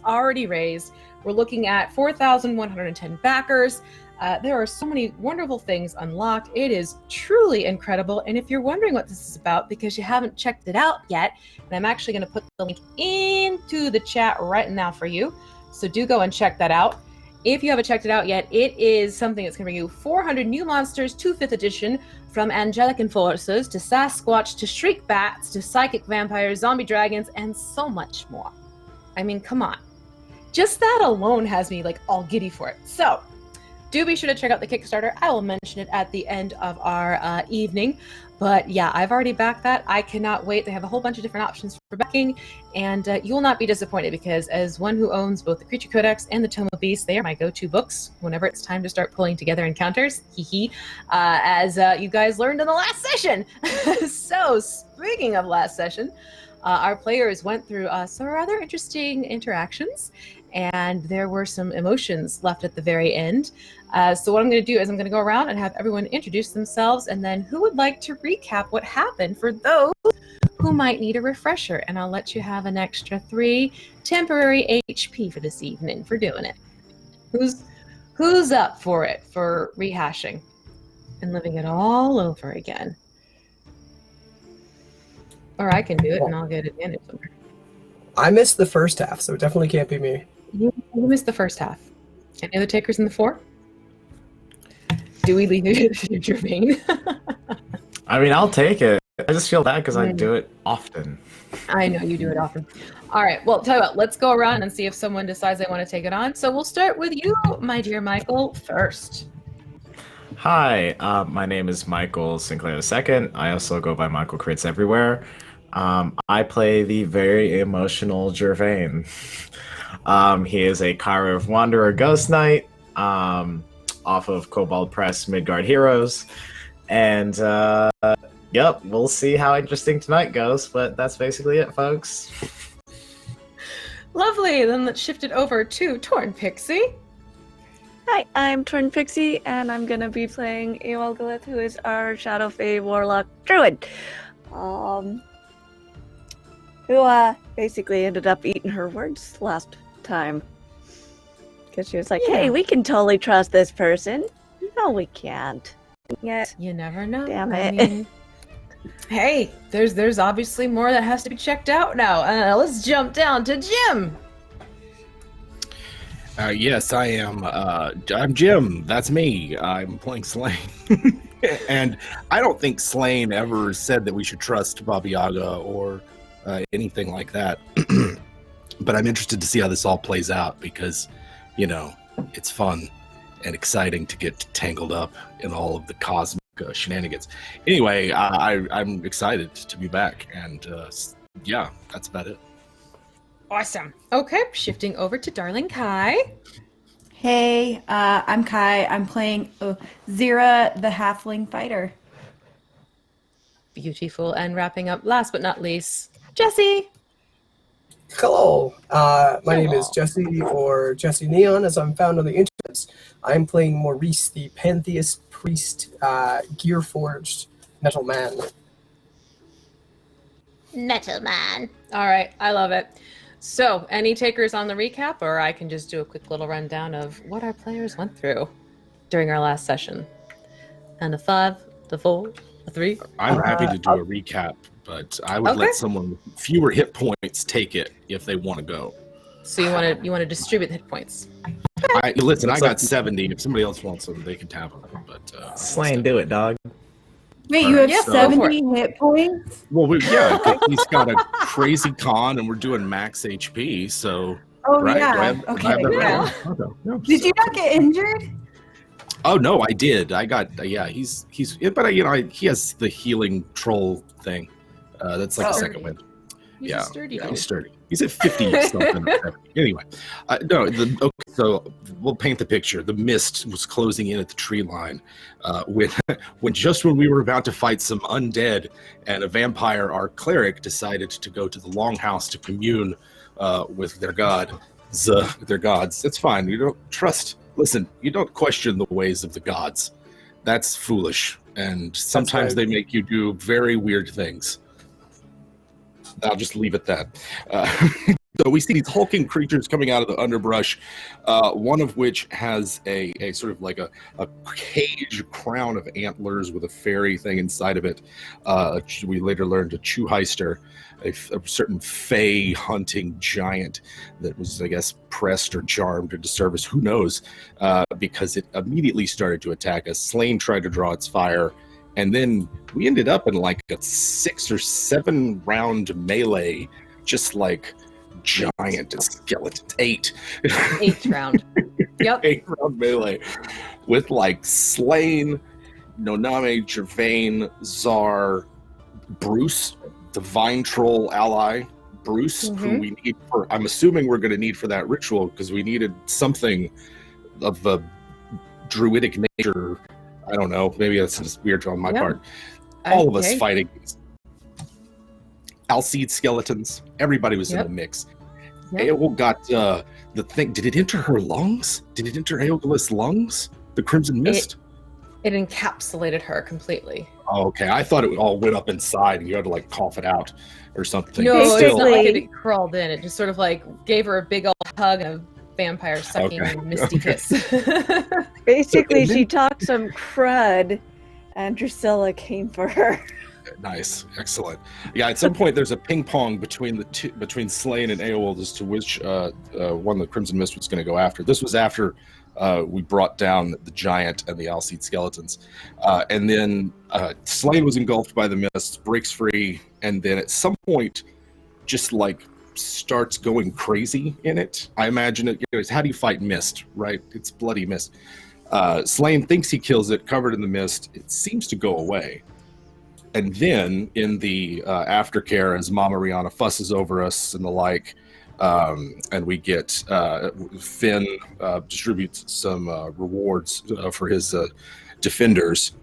already raised. We're looking at 4,110 backers. There are so many wonderful things unlocked. It is truly incredible. And if you're wondering what this is about because you haven't checked it out yet, and I'm actually going to put the link into the chat right now for you. So do go and check that out. If you haven't checked it out yet, it is something that's going to bring you 400 new monsters to 5th edition, from angelic enforcers to Sasquatch to shriek bats to psychic vampires, zombie dragons, and so much more. I mean, come on. Just that alone has me like all giddy for it. So do be sure to check out the Kickstarter. I will mention it at the end of our evening. But yeah, I've already backed that. I cannot wait. They have a whole bunch of different options for backing, and you will not be disappointed because as one who owns both the Creature Codex and the Tome of Beasts, they are my go-to books whenever it's time to start pulling together encounters. As you guys learned in the last session. So speaking of last session, our players went through some rather interesting interactions, and there were some emotions left at the very end. So what I'm going to do is I'm going to go around and have everyone introduce themselves, and then who would like to recap what happened for those who might need a refresher, and I'll let you have an extra 3 temporary HP for this evening for doing it. Who's up for it, for rehashing and living it all over again? Or I can do it and I'll get advantage somewhere. I missed the first half, so it definitely can't be me. You missed the first half. Any other takers in the 4? Do we leave it your vein? I mean, I'll take it. I just feel bad because I do it often. I know you do it often. All right, well, tell you what, let's go around and see if someone decides they want to take it on. So we'll start with you, my dear Michael, first. Hi, my name is Michael Sinclair II. I also go by Michael Crits everywhere. I play the very emotional Gervain. He is a Cairo of Wanderer Ghost Knight, off of Kobold Press Midgard Heroes. And, yep, we'll see how interesting tonight goes, but that's basically it, folks. Lovely, then let's shift it over to Torn Pixie. Hi, I'm Torn Pixie, and I'm gonna be playing Ewelgalith, who is our Shadow Fae Warlock Druid. Who basically ended up eating her words last time. Because she was like, hey, we can totally trust this person. No, we can't. Yes. You never know. Damn I it. mean, hey, there's obviously more that has to be checked out now. Let's jump down to Jim. Yes, I am. I'm Jim. That's me. I'm playing Slain. And I don't think Slain ever said that we should trust Baba Yaga or anything like that. But I'm interested to see how this all plays out because, you know, it's fun and exciting to get tangled up in all of the cosmic shenanigans. Anyway, I'm excited to be back. And yeah, that's about it. Awesome. Okay, shifting over to Darling Kai. Hey, I'm Kai. I'm playing Zira, the Halfling Fighter. Beautiful. And wrapping up, last but not least, Jesse. Hello, my name is Jesse, or Jesse Neon, as I'm found on the internet. I'm playing Maurice, the Pantheist Priest, Gear-Forged Metal Man. Metal Man. All right, I love it. So, any takers on the recap, or I can just do a quick little rundown of what our players went through during our last session? And a 5, a 4, a 3. I'm happy to do a recap, but I would let someone with fewer hit points take it if they want to go. So you want to distribute the hit points? Listen, I got 70. If somebody else wants them, they can have them. But Slain, do it, dog. Wait, you have Yes, 70 hit points? well, he's got a crazy con, and we're doing max HP. So, Oh, right, yeah. grab Okay. that Yeah. round. Okay, yeah. Did you not get injured? Oh no, I did. I got he's but he has the healing troll thing. That's like a second wind. He's a sturdy dude. He's sturdy. He's at 50 something. Anyway, okay, so we'll paint the picture. The mist was closing in at the tree line when when we were about to fight some undead and a vampire, our cleric decided to go to the longhouse to commune with their gods. It's fine. You don't trust. Listen, you don't question the ways of the gods. That's foolish, and sometimes they make you do very weird things. I'll just leave it at that. So we see these hulking creatures coming out of the underbrush, one of which has a sort of like a cage crown of antlers with a fairy thing inside of it. We later learned a Chewheister, a certain fey hunting giant that was, I guess, pressed or charmed into service. Who knows? Because it immediately started to attack us. Slain tried to draw its fire. And then we ended up in like a 6 or 7 round melee, just like giant skeletons. 8 round. Yep. 8-round melee with like Slain, Noname, Gervain, Czar, Bruce, the Vine Troll ally, Bruce, who we need for, I'm assuming we're going to need for that ritual because we needed something of the druidic nature. I don't know. Maybe that's just weird on my part. All of us fighting Alcide skeletons. Everybody was in the mix. Eowyn got the thing. Did it enter her lungs? Did it enter Eowyn's lungs? The Crimson Mist? It encapsulated her completely. Oh, okay. I thought it all went up inside and you had to like cough it out or something. No, it's not like it crawled in. It just sort of like gave her a big old hug and a vampire sucking misty kiss. Basically, she talked some crud and Drusilla came for her. Nice, excellent. Yeah, at some point there's a ping pong between the two, between Slain and Eowyn as to which one the Crimson Mist was going to go after. This was after we brought down the giant and the Alcide skeletons, and then Slain was engulfed by the mist, breaks free, and then at some point, just like starts going crazy in it. I imagine it. You know, how do you fight mist? Right? It's bloody mist. Slain thinks he kills it, covered in the mist. It seems to go away. And then in the aftercare, as Mama Rihanna fusses over us and the like, and we get Finn distributes some rewards for his defenders,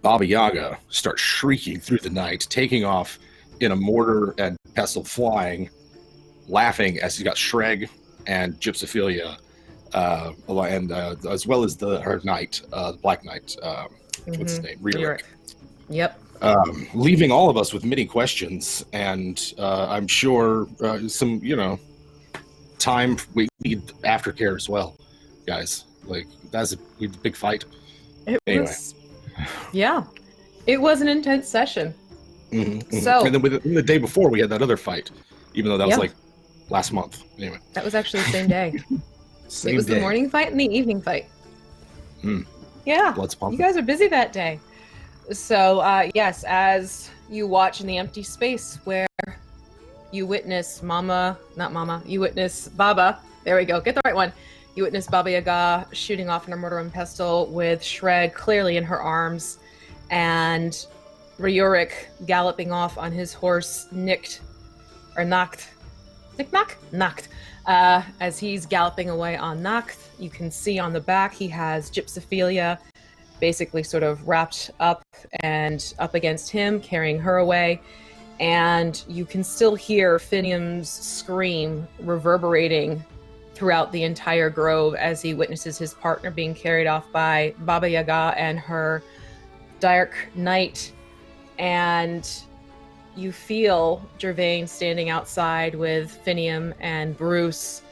Baba Yaga starts shrieking through the night, taking off in a mortar and pestle flying, laughing as he's got Shreg and Gypsophilia, and as well as her knight, the Black Knight. What's his name? Ryurik. Yep. Leaving all of us with many questions, and I'm sure some, time. We need aftercare as well, guys. Like that's a big fight. It was an intense session. So, and then the day before we had that other fight, even though that was like last month. Anyway, that was actually the same day. It was the morning fight and the evening fight. Yeah, blood's pumping. You guys are busy that day. So, yes, as you watch in the empty space where you witness you witness Baba, there we go, get the right one. You witness Baba Yaga shooting off in her mortar and pestle with Shreg clearly in her arms, and Ryurik galloping off on his horse, knocked, as he's galloping away on Nacht. You can see on the back he has Gypsophilia basically sort of wrapped up and up against him, carrying her away. And you can still hear Finium's scream reverberating throughout the entire grove as he witnesses his partner being carried off by Baba Yaga and her Dark Knight. And you feel Gervain standing outside with Finium and Bruce,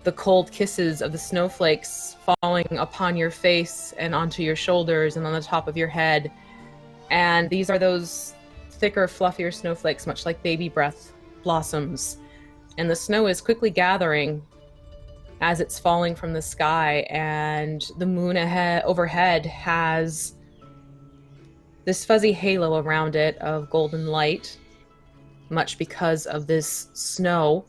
the cold kisses of the snowflakes falling upon your face and onto your shoulders and on the top of your head. And these are those thicker, fluffier snowflakes, much like baby breath blossoms. And the snow is quickly gathering as it's falling from the sky, and the moon overhead has this fuzzy halo around it of golden light, much because of this snow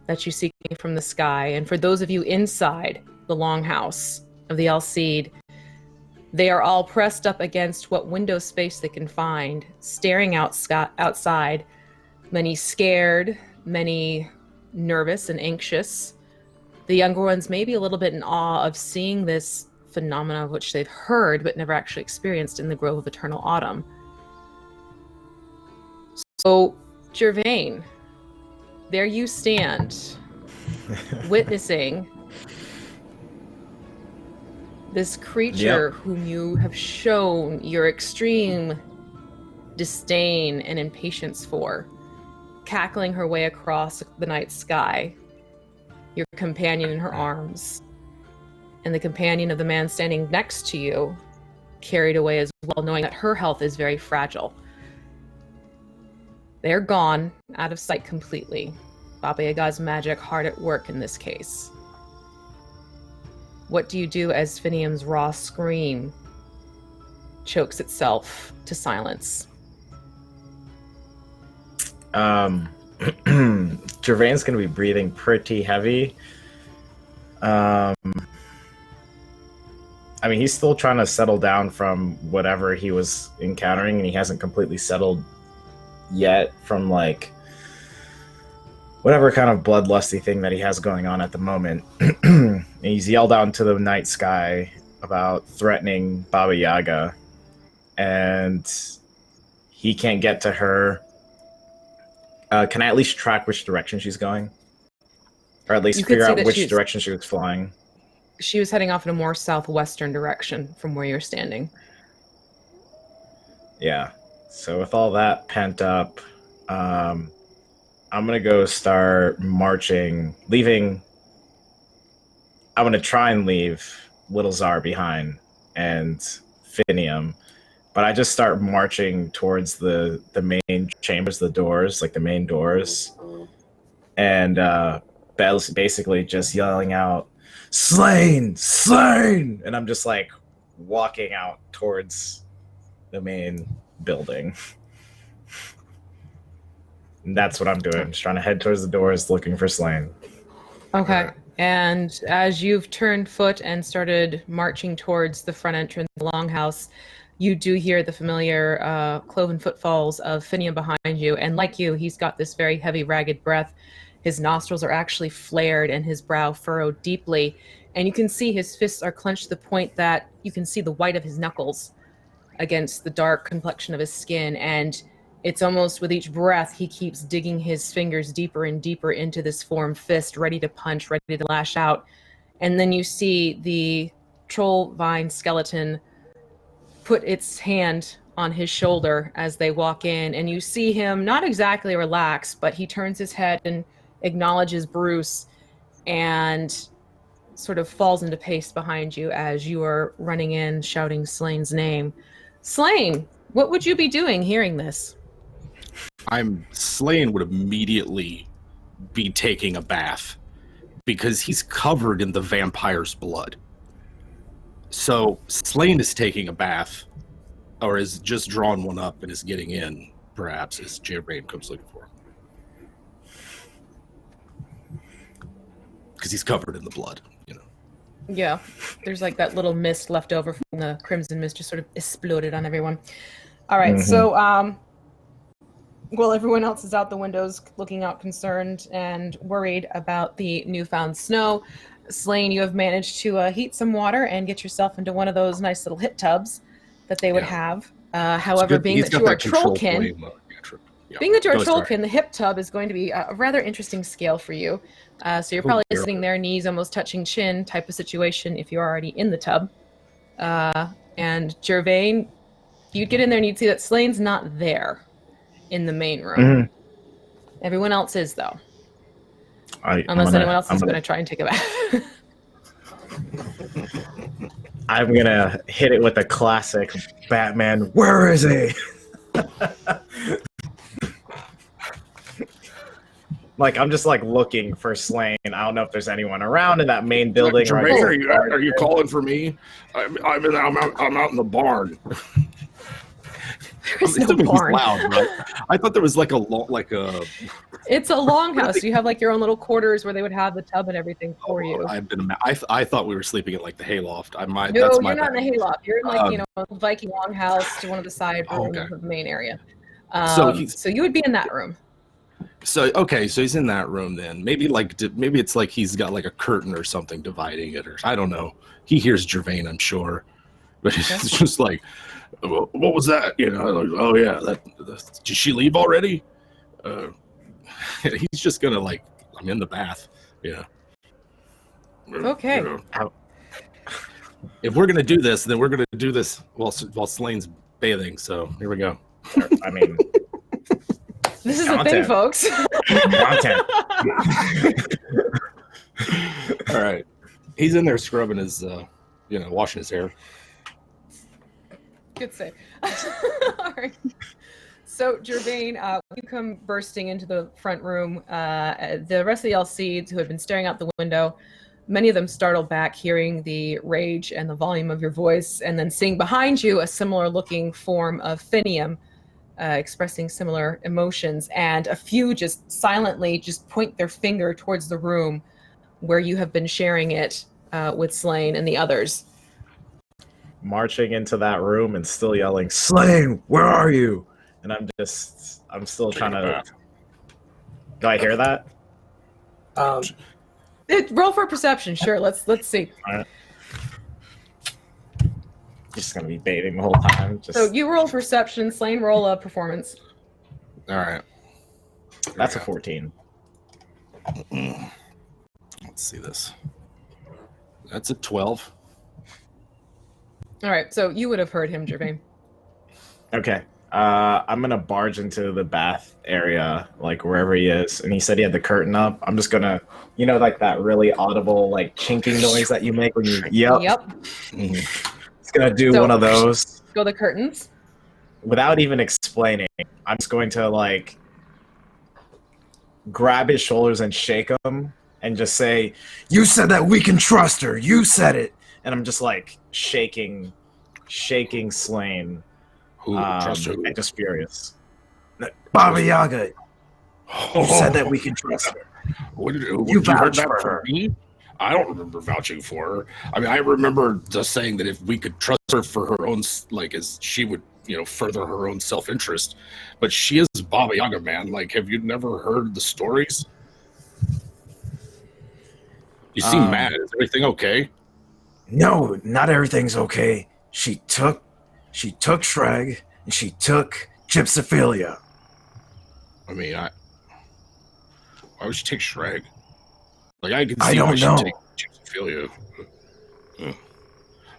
that you see from the sky. And for those of you inside the longhouse of the Alcide, they are all pressed up against what window space they can find, staring outside, many scared, many nervous and anxious. The younger ones may be a little bit in awe of seeing this phenomena of which they've heard but never actually experienced in the Grove of Eternal Autumn. So, Gervain, there you stand, witnessing this creature whom you have shown your extreme disdain and impatience for. cackling her way across the night sky, your companion in her arms, and the companion of the man standing next to you, carried away as well, knowing that her health is very fragile. They're gone, out of sight completely. Baba Yaga's magic hard at work in this case. What do you do as Finium's raw scream chokes itself to silence? Gervain's gonna be breathing pretty heavy. I mean, he's still trying to settle down from whatever he was encountering, and he hasn't completely settled yet from, like, whatever kind of bloodlusty thing that he has going on at the moment. And he's yelled out into the night sky about threatening Baba Yaga, and he can't get to her. Can I at least track which direction she's going? Or at least figure out which direction she was flying? She was heading off in a more southwestern direction from where you're standing. Yeah. So with all that pent up, I'm going to go start marching, leaving. I'm going to try and leave Little Czar behind and Finium. But I just start marching towards the main chambers, the doors, like the main doors. And basically just yelling out, "Slain! Slain!" And I'm just like walking out towards the main building. And that's what I'm doing. I'm just trying to head towards the doors looking for Slain. Okay. And as you've turned foot and started marching towards the front entrance of the longhouse, you do hear the familiar cloven footfalls of Finium behind you. And like you, he's got this very heavy, ragged breath. His nostrils are actually flared and his brow furrowed deeply. And you can see his fists are clenched to the point that you can see the white of his knuckles against the dark complexion of his skin. And it's almost with each breath, he keeps digging his fingers deeper and deeper into this formed fist, ready to punch, ready to lash out. And then you see the troll vine skeleton put its hand on his shoulder as they walk in, and you see him not exactly relax, but he turns his head and acknowledges Bruce and sort of falls into pace behind you as you are running in shouting Slain's name. Slain, what would you be doing hearing this? Slain would immediately be taking a bath because he's covered in the vampire's blood. So Slain is taking a bath, or is just drawn one up and is getting in, perhaps, as Gervain comes looking for him. Because he's covered in the blood, you know. Yeah, there's like that little mist left over from the crimson mist just sort of exploded on everyone. All right, so while everyone else is out the windows looking out concerned and worried about the newfound snow, Slain, you have managed to heat some water and get yourself into one of those nice little hit tubs that they would have. However, being that you are Trollkin, the hip tub is going to be a rather interesting scale for you. So you're probably sitting there, knees almost touching chin type of situation if you're already in the tub. And Gervain, you'd get in there and you'd see that Slain's not there in the main room. Everyone else is, though. Unless anyone else is going to try and take a bath. I'm going to hit it with a classic Batman, "Where is he?" Like, I'm just, like, looking for Slain. I don't know if there's anyone around in that main building. Are you calling for me? I'm out in the barn. There's no barn. Loud, right? I thought there was like a It's a longhouse. You have like your own little quarters where they would have the tub and everything for you. I thought we were sleeping in like the hayloft. No, you're not in the hayloft. You're in like a Viking longhouse to one of the side rooms of the main area. So you would be in that room. So he's in that room then. Maybe it's like he's got like a curtain or something dividing it, or I don't know. He hears Gervain, I'm sure, but it's just like, "What was that?" You know, like, "Oh yeah, did she leave already?" He's just gonna like, "I'm in the bath." Yeah. Okay. You know, if we're gonna do this, then we're gonna do this while Slane's bathing. So here we go. I mean, This is the thing, Content. folks. Content. All right. He's in there scrubbing his, washing his hair. Good save. All right. So, Gervain, you come bursting into the front room. The rest of the Alcedes who had been staring out the window, many of them startled back, hearing the rage and the volume of your voice, and then seeing behind you a similar-looking form of Finium, expressing similar emotions, and a few just silently just point their finger towards the room where you have been sharing it with Slain and the others. Marching into that room and still yelling, "Slain, where are you?" And I'm still trying to. Do I hear that? Roll for perception, sure. Let's see. All right. Just gonna be baiting the whole time. So you roll perception, Slain roll a performance. All right. That's a 14. Let's see this. That's a 12. All right, so you would have heard him, Gervain. Okay. I'm gonna barge into the bath area, like wherever he is. And he said he had the curtain up. I'm just gonna, like that really audible, like chinking noise that you make when you yep. It's gonna do one of those. Go the curtains. Without even explaining, I'm just going to like grab his shoulders and shake him and just say, "You said that we can trust her. You said it." And I'm just like shaking Slain. Trust her. I'm just furious. Baba Yaga, you said that we can trust her. You heard that from me? I don't remember vouching for her. I mean, I remember just saying that if we could trust her for her own, like, as she would, further her own self-interest. But she is Baba Yaga, man. Like, have you never heard the stories? You seem mad. Is everything okay? No, not everything's okay. She took Shreg, and she took Gypsophilia. I mean, why would she take Shreg? Like, I can see why she take Gypsophilia.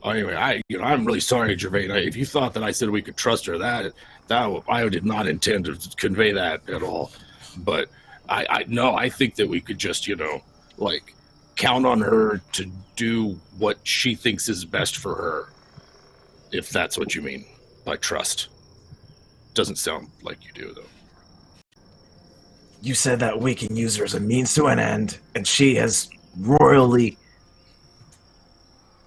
Anyway, I'm really sorry, Gervain. If you thought that I said we could trust her, that I did not intend to convey that at all. But I think that we could just, count on her to do what she thinks is best for her. If that's what you mean by trust. Doesn't sound like you do, though. You said that we can use her as a means to an end, and she has royally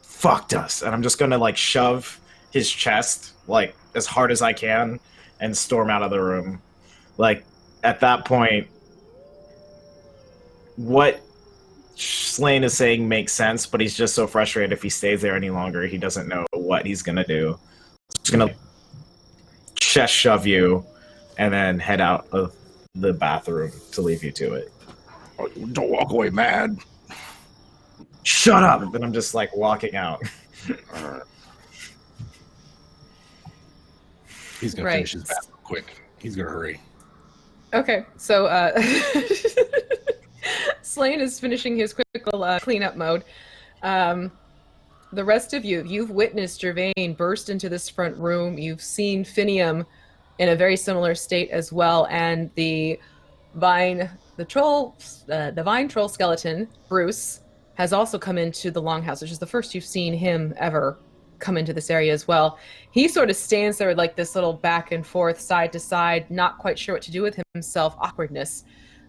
fucked us. And I'm just gonna like shove his chest like as hard as I can and storm out of the room. Like at that point, what Slain is saying makes sense, but he's just so frustrated. If he stays there any longer, he doesn't know what he's gonna do. He's gonna chest shove you and then head out of the bathroom to leave you to it. Don't walk away mad. Shut up! And then I'm just like walking out. He's gonna finish his bath real quick. He's gonna hurry. Okay, so Slain is finishing his quick little cleanup mode. The rest of you've witnessed Gervain burst into this front room. You've seen Finium in a very similar state as well, and the vine troll skeleton, Bruce, has also come into the longhouse, which is the first you've seen him ever come into this area as well. He sort of stands there like this little back and forth, side to side, not quite sure what to do with himself, awkwardness.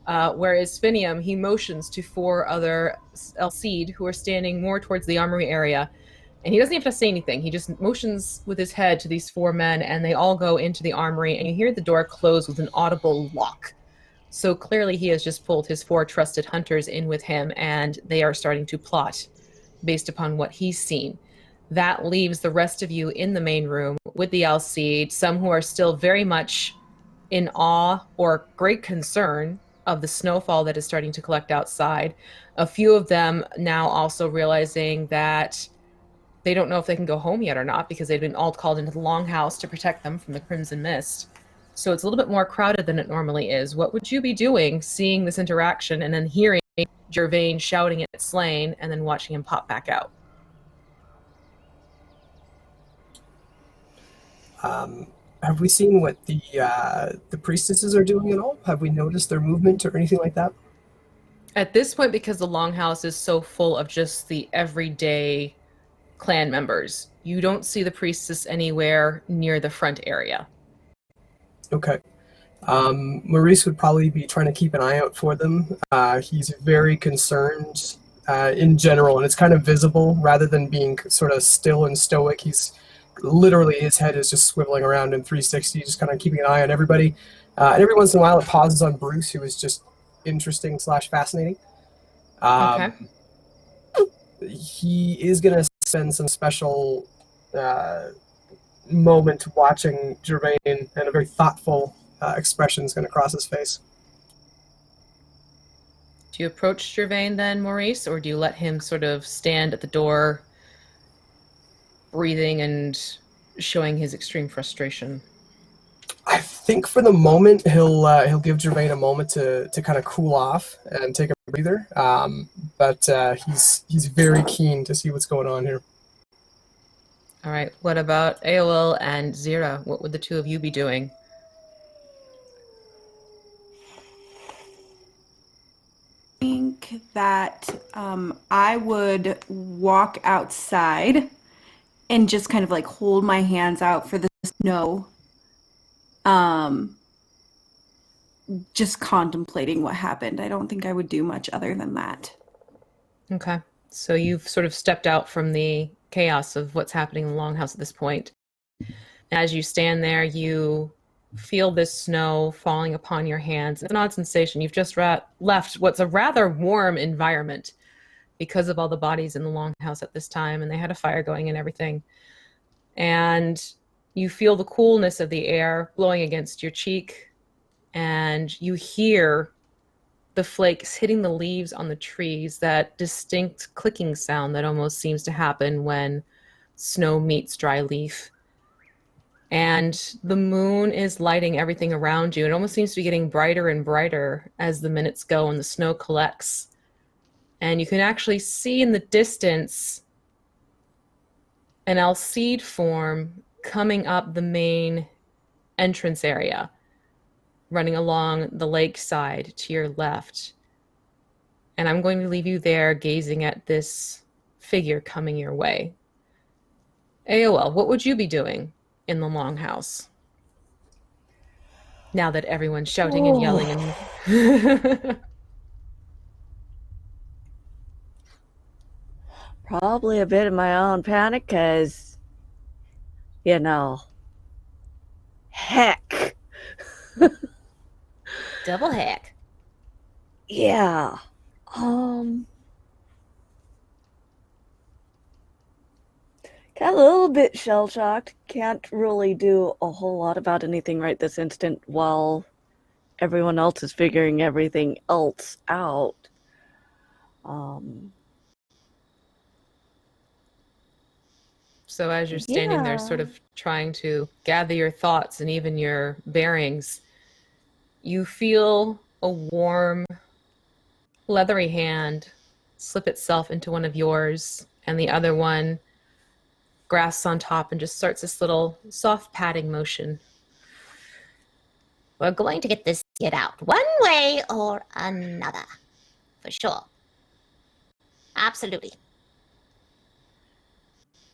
Whereas Finium, he motions to 4 other Alcede who are standing more towards the armory area. And he doesn't even have to say anything. He just motions with his head to these 4 men, and they all go into the armory, and you hear the door close with an audible lock. So clearly he has just pulled his 4 trusted hunters in with him, and they are starting to plot based upon what he's seen. That leaves the rest of you in the main room with the Alcede, some who are still very much in awe or great concern of the snowfall that is starting to collect outside. A few of them now also realizing that they don't know if they can go home yet or not, because they've been all called into the longhouse to protect them from the Crimson Mist. So it's a little bit more crowded than it normally is. What would you be doing seeing this interaction and then hearing Gervain shouting at Slain and then watching him pop back out? Have we seen what the priestesses are doing at all? Have we noticed their movement or anything like that? At this point, because the longhouse is so full of just the everyday clan members, you don't see the priestess anywhere near the front area. Okay. Maurice would probably be trying to keep an eye out for them. He's very concerned in general, and it's kind of visible rather than being sort of still and stoic. He's literally, his head is just swiveling around in 360, just kind of keeping an eye on everybody. And every once in a while, it pauses on Bruce, who is just interesting / fascinating. Okay. He is going to spend some special moment watching Gervain, and a very thoughtful expression is going to cross his face. Do you approach Gervain then, Maurice, or do you let him sort of stand at the door, breathing and showing his extreme frustration? I think for the moment he'll give Gervain a moment to kind of cool off and take a breather. But he's very keen to see what's going on here. All right. What about AOL and Zira? What would the two of you be doing? I think that I would walk outside and just kind of like hold my hands out for the snow. Just contemplating what happened. I don't think I would do much other than that. Okay. So you've sort of stepped out from the chaos of what's happening in the longhouse at this point. As you stand there, you feel this snow falling upon your hands. It's an odd sensation. You've just left what's a rather warm environment because of all the bodies in the longhouse at this time, and they had a fire going and everything. And you feel the coolness of the air blowing against your cheek, and you hear the flakes hitting the leaves on the trees, that distinct clicking sound that almost seems to happen when snow meets dry leaf. And the moon is lighting everything around you. It almost seems to be getting brighter and brighter as the minutes go and the snow collects. And you can actually see in the distance an Alcide form coming up the main entrance area, running along the lakeside to your left. And I'm going to leave you there gazing at this figure coming your way. AOL, what would you be doing in the longhouse now that everyone's shouting and yelling and Probably a bit of my own panic, because, heck. double heck. Yeah. Got a little bit shell-shocked. Can't really do a whole lot about anything right this instant while everyone else is figuring everything else out. So as you're standing there sort of trying to gather your thoughts and even your bearings, you feel a warm, leathery hand slip itself into one of yours, and the other one grasps on top and just starts this little soft patting motion. We're going to get this kid out one way or another. For sure. Absolutely.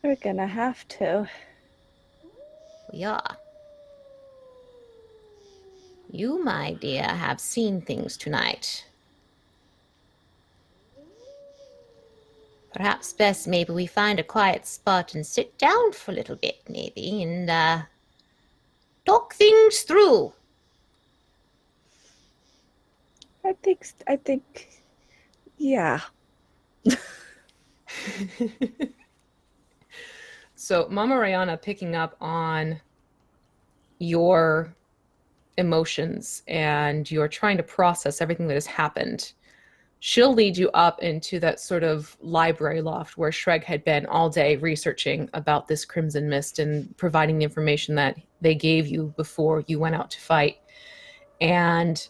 We're gonna have to. We are. You, my dear, have seen things tonight. Perhaps best maybe we find a quiet spot and sit down for a little bit, maybe, and talk things through. I think, yeah. So Mama Rayana, picking up on your emotions and you're trying to process everything that has happened, she'll lead you up into that sort of library loft where Shreg had been all day researching about this Crimson Mist and providing the information that they gave you before you went out to fight. And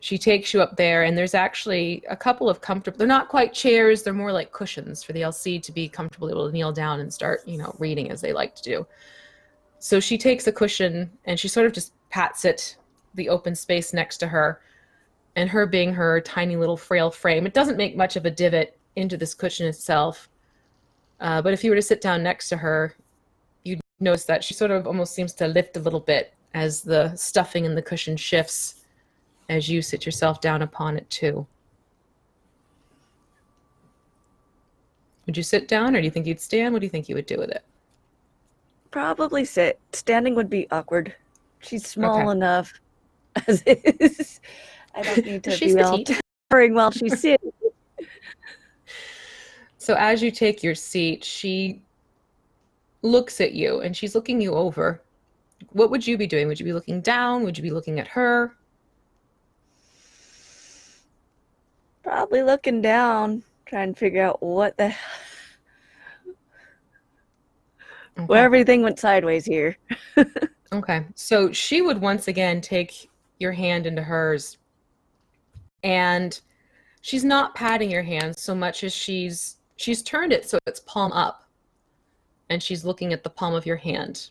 she takes you up there, and there's actually a couple of comfortable, they're not quite chairs, they're more like cushions for the LC to be comfortable, able to kneel down and start, reading as they like to do. So she takes a cushion and she sort of just pats it, the open space next to her, and her being her tiny little frail frame, it doesn't make much of a divot into this cushion itself. But if you were to sit down next to her, you'd notice that she sort of almost seems to lift a little bit as the stuffing in the cushion shifts as you sit yourself down upon it too. Would you sit down, or do you think you'd stand? What do you think you would do with it? Probably sit. Standing would be awkward. She's small Okay. enough as is. I don't need to She's be all petite. towering while she's sitting. So as you take your seat, she looks at you, and she's looking you over. What would you be doing? Would you be looking down? Would you be looking at her? Probably looking down, trying to figure out what the where everything went sideways here. Okay. So she would once again take your hand into hers, and she's not patting your hand so much as she's turned it so it's palm up, and she's looking at the palm of your hand.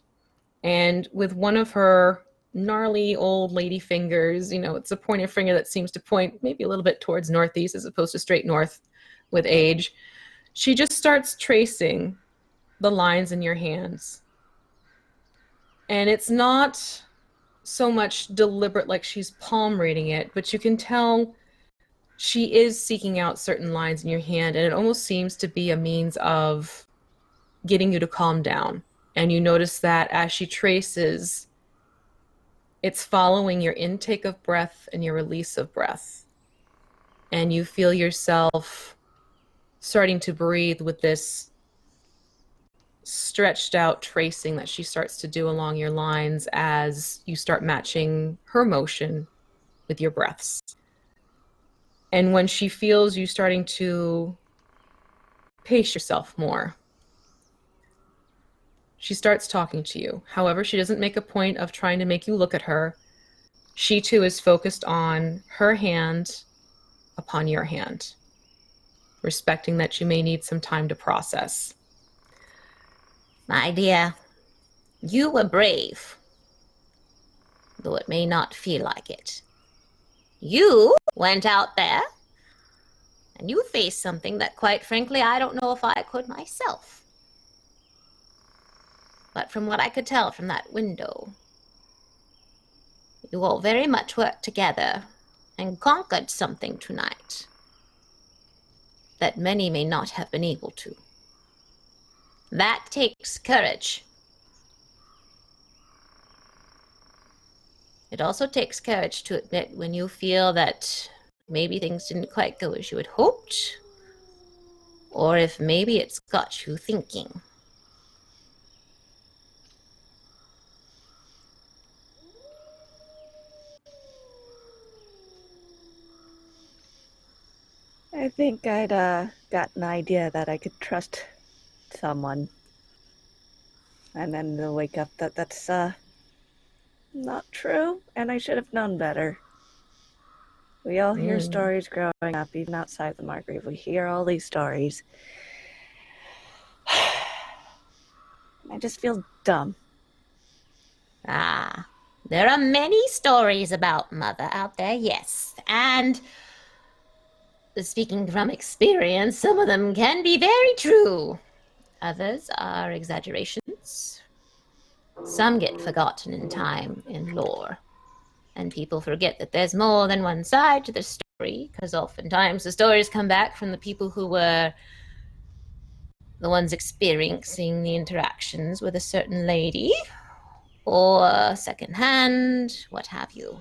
And with one of her gnarly old lady fingers, it's a pointer finger that seems to point maybe a little bit towards northeast as opposed to straight north with age, she just starts tracing the lines in your hands. And it's not so much deliberate like she's palm reading it, but you can tell she is seeking out certain lines in your hand, and it almost seems to be a means of getting you to calm down. And you notice that as she traces, it's following your intake of breath and your release of breath. And you feel yourself starting to breathe with this stretched out tracing that she starts to do along your lines as you start matching her motion with your breaths. And when she feels you starting to pace yourself more, she starts talking to you. However, she doesn't make a point of trying to make you look at her. She too is focused on her hand upon your hand, respecting that you may need some time to process. My dear, you were brave, though it may not feel like it. You went out there, and you faced something that, quite frankly, I don't know if I could myself. But from what I could tell from that window, you all very much worked together and conquered something tonight that many may not have been able to. That takes courage. It also takes courage to admit when you feel that maybe things didn't quite go as you had hoped, or if maybe it's got you thinking. I think I'd got an idea that I could trust someone. And then to wake up that that's not true, and I should have known better. We all hear stories growing up, even outside the Margreave. We hear all these stories. I just feel dumb. Ah, there are many stories about Mother out there, yes. And speaking from experience, some of them can be very true. Others are exaggerations. Some get forgotten in time, in lore. And people forget that there's more than one side to the story, because oftentimes the stories come back from the people who were the ones experiencing the interactions with a certain lady, or secondhand, what have you.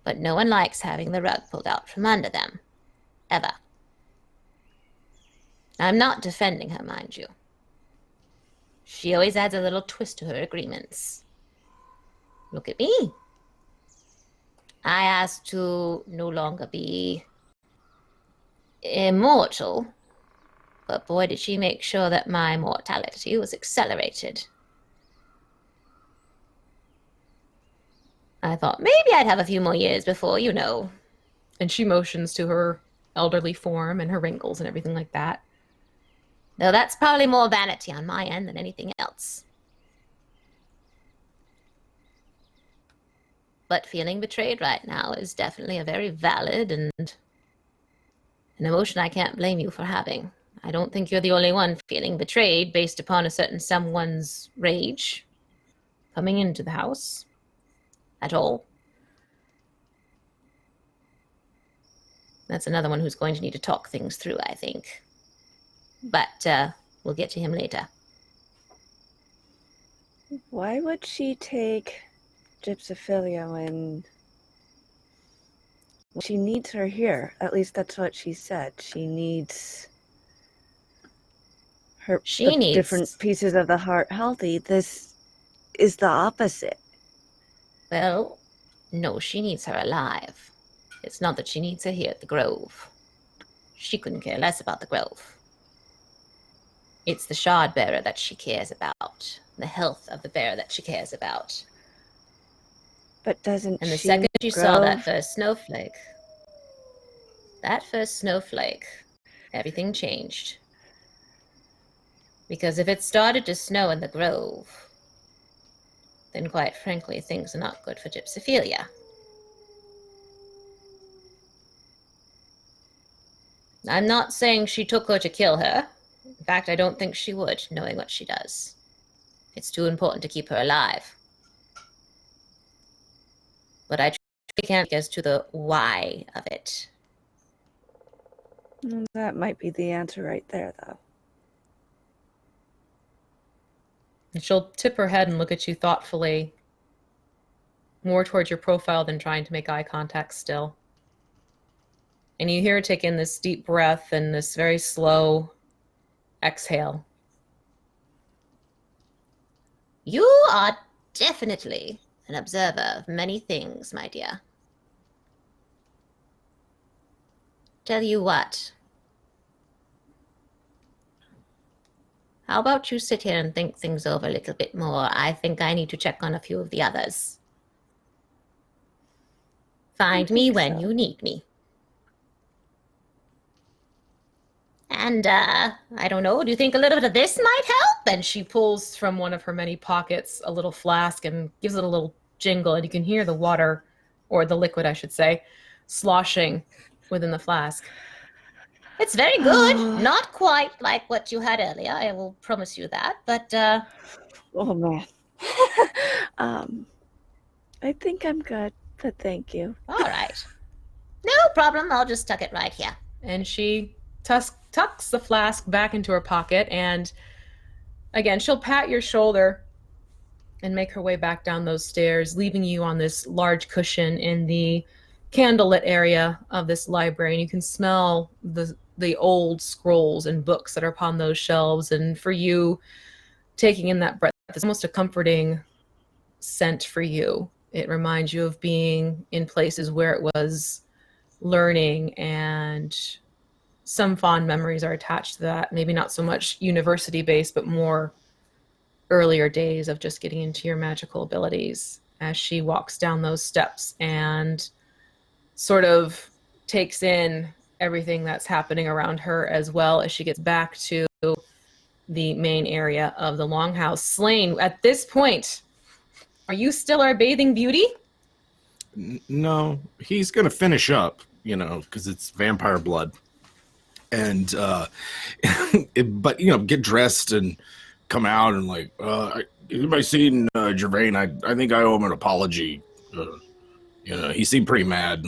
But no one likes having the rug pulled out from under them. Ever. I'm not defending her, mind you. She always adds a little twist to her agreements. Look at me. I asked to no longer be immortal, but boy did she make sure that my mortality was accelerated. I thought maybe I'd have a few more years before, And she motions to her elderly form and her wrinkles and everything like that. Though that's probably more vanity on my end than anything else. But feeling betrayed right now is definitely a very valid and an emotion I can't blame you for having. I don't think you're the only one feeling betrayed based upon a certain someone's rage coming into the house at all. That's another one who's going to need to talk things through, I think. But we'll get to him later. Why would she take Gypsophilia when she needs her here? At least that's what she said. She needs her different pieces of the heart healthy. This is the opposite. Well, no, she needs her alive. It's not that she needs her here at the Grove. She couldn't care less about the Grove. It's the shard bearer that she cares about, the health of the bearer that she cares about. But doesn't And the she second you grow? saw that first snowflake, everything changed. Because if it started to snow in the Grove, then quite frankly, things are not good for Gypsophilia. I'm not saying she took her to kill her. In fact, I don't think she would, knowing what she does. It's too important to keep her alive. But I can't get as to the why of it. That might be the answer right there, though. And she'll tip her head and look at you thoughtfully, more towards your profile than trying to make eye contact still. And you hear her take in this deep breath and this very slow exhale. You are definitely an observer of many things, my dear. Tell you what. How about you sit here and think things over a little bit more? I think I need to check on a few of the others. Find me when you need me. And, I don't know, do you think a little bit of this might help? And she pulls from one of her many pockets a little flask and gives it a little jingle, and you can hear the water, or the liquid, I should say, sloshing within the flask. It's very good. Not quite like what you had earlier, I will promise you that, but, Oh, man. I think I'm good, but thank you. all right. No problem, I'll just tuck it right here. And she tucks the flask back into her pocket, and again, she'll pat your shoulder and make her way back down those stairs, leaving you on this large cushion in the candlelit area of this library. And you can smell the old scrolls and books that are upon those shelves. And for you, taking in that breath, it's almost a comforting scent for you. It reminds you of being in places where it was learning, and some fond memories are attached to that. Maybe not so much university-based, but more earlier days of just getting into your magical abilities, as she walks down those steps and sort of takes in everything that's happening around her, as well as she gets back to the main area of the longhouse. Slain, at this point, are you still our bathing beauty? No, he's gonna finish up, because it's vampire blood. And but get dressed and come out and anybody seen Gervain? I think I owe him an apology. He seemed pretty mad.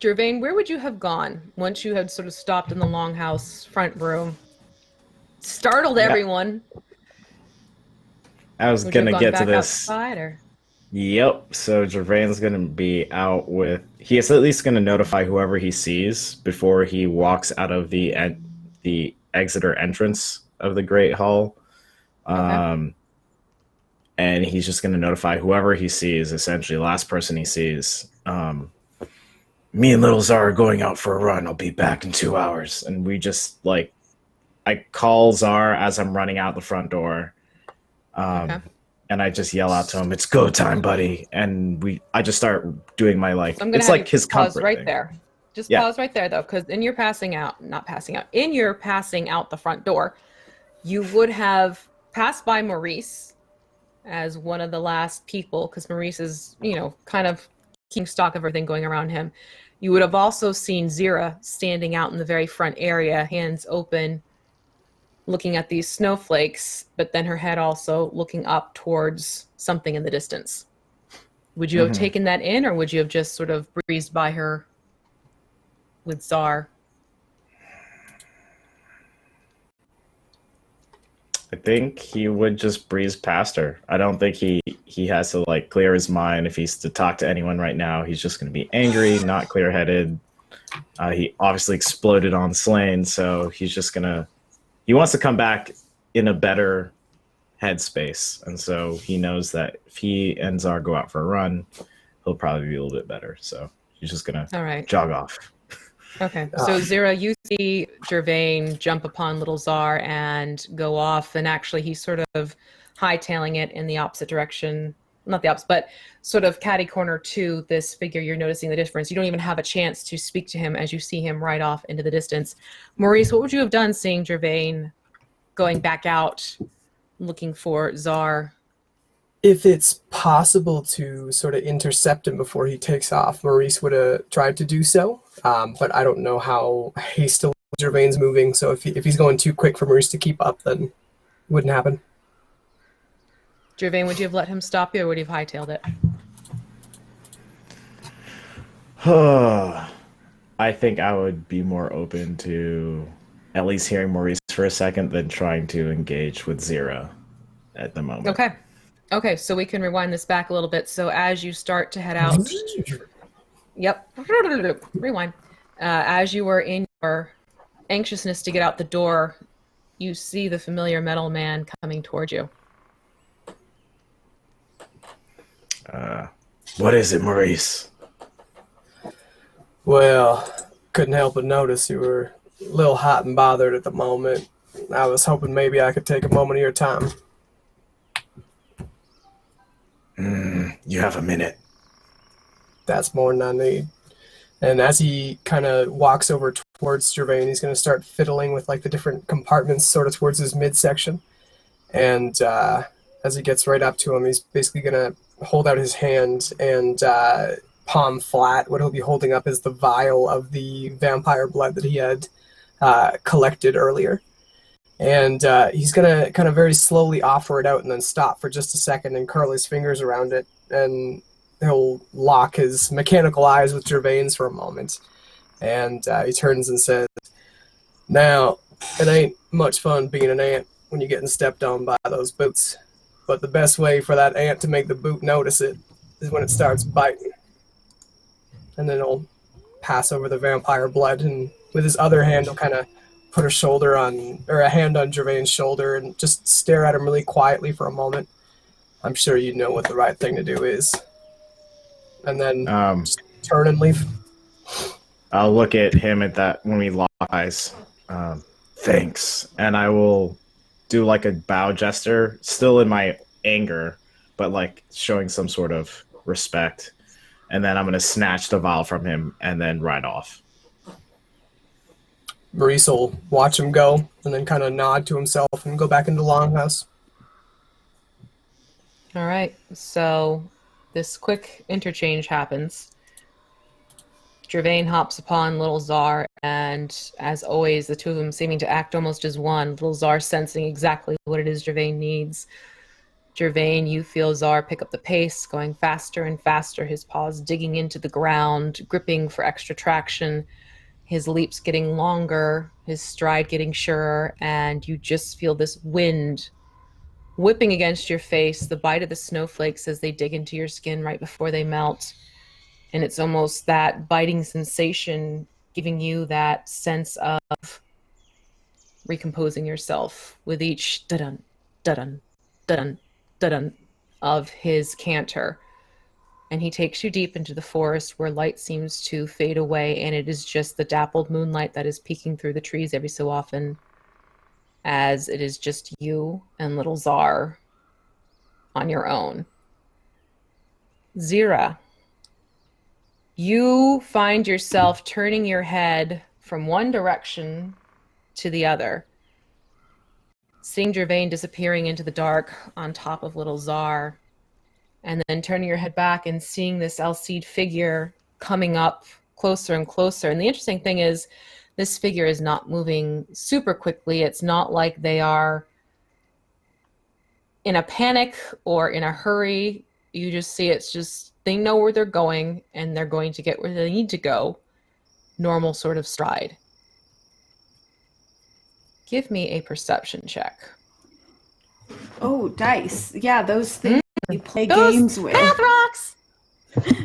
Gervain, where would you have gone once you had sort of stopped in the longhouse front room? Startled everyone. I was Would you gonna have get gone to back this. outside, or? Yep. So Gervain's gonna be out with. He is at least gonna notify whoever he sees before he walks out of the exeter entrance of the Great Hall. Okay. And he's just gonna notify whoever he sees. Essentially, last person he sees. Me and Little Czar are going out for a run. I'll be back in 2 hours. And we just I call Czar as I'm running out the front door. Okay. And I just yell out to him, "It's go time, buddy!" And I just start doing my So I'm gonna it's have like you his pause comfort right thing. there. Just Yeah. pause right there, though, because in your passing out the front door, you would have passed by Maurice as one of the last people, because Maurice is, kind of keeping stock of everything going around him. You would have also seen Zira standing out in the very front area, hands open, looking at these snowflakes, but then her head also looking up towards something in the distance. Would you have taken that in, or would you have just sort of breezed by her with Zar? I think he would just breeze past her. I don't think he has to like clear his mind if he's to talk to anyone right now. He's just going to be angry, not clear-headed. He obviously exploded on Slain, so he's just gonna. He wants to come back in a better headspace, and so he knows that if he and Zar go out for a run, he'll probably be a little bit better. So he's just gonna jog off. Okay, so Zira, you see Gervain jump upon little Zar and go off, and actually he's sort of hightailing it in the opposite direction. Not the opposite, but sort of catty corner to this figure. You're noticing the difference. You don't even have a chance to speak to him as you see him right off into the distance. Maurice, what would you have done seeing Gervain going back out looking for Zar? If it's possible to sort of intercept him before he takes off, Maurice would have tried to do so, but I don't know how hastily Gervain's moving, so if he's going too quick for Maurice to keep up, then it wouldn't happen. Gervain, would you have let him stop you, or would you have hightailed it? I think I would be more open to at least hearing Maurice for a second than trying to engage with Zira at the moment. Okay, so we can rewind this back a little bit. So as you start to head out... Yep. Rewind. As you were in your anxiousness to get out the door, you see the familiar metal man coming towards you. What is it, Maurice? Well, couldn't help but notice you were a little hot and bothered at the moment. I was hoping maybe I could take a moment of your time. You have a minute. That's more than I need. And as he kind of walks over towards Gervain, he's going to start fiddling with like the different compartments sort of towards his midsection. And as he gets right up to him, he's basically going to hold out his hand and palm flat. What he'll be holding up is the vial of the vampire blood that he had collected earlier. And he's going to kind of very slowly offer it out and then stop for just a second and curl his fingers around it. And he'll lock his mechanical eyes with Gervain's for a moment. And he turns and says, "Now, it ain't much fun being an ant when you're getting stepped on by those boots. But the best way for that ant to make the boot notice it is when it starts biting." And then he'll pass over the vampire blood, and with his other hand, he'll kind of put a hand on Gervain's shoulder and just stare at him really quietly for a moment. "I'm sure you know what the right thing to do is." And then just turn and leave. I'll look at him at that when we lock eyes. Thanks. And I will do like a bow gesture, still in my anger, but like showing some sort of respect. And then I'm going to snatch the vial from him and then ride off. Maurice will watch him go and then kind of nod to himself and go back into the longhouse. All right, so this quick interchange happens. Gervain hops upon little Zar, and as always, the two of them seeming to act almost as one. Little Zar sensing exactly what it is Gervain needs. Gervain, you feel Zar pick up the pace, going faster and faster, his paws digging into the ground, gripping for extra traction, his leaps getting longer, his stride getting surer, and you just feel this wind whipping against your face, the bite of the snowflakes as they dig into your skin right before they melt. And it's almost that biting sensation giving you that sense of recomposing yourself with each dun dun dun dun of his canter. And he takes you deep into the forest where light seems to fade away, and it is just the dappled moonlight that is peeking through the trees every so often, as it is just you and little Zar on your own. Zira, you find yourself turning your head from one direction to the other. seeing Gervain disappearing into the dark on top of little Czar, and then turning your head back and seeing this Alcide figure coming up closer and closer. And the interesting thing is, this figure is not moving super quickly. It's not like they are in a panic or in a hurry. You just see it's just, they know where they're going, and they're going to get where they need to go. Normal sort of stride. Give me a perception check. Oh, dice. Yeah, those things you play Those games with. Math rocks!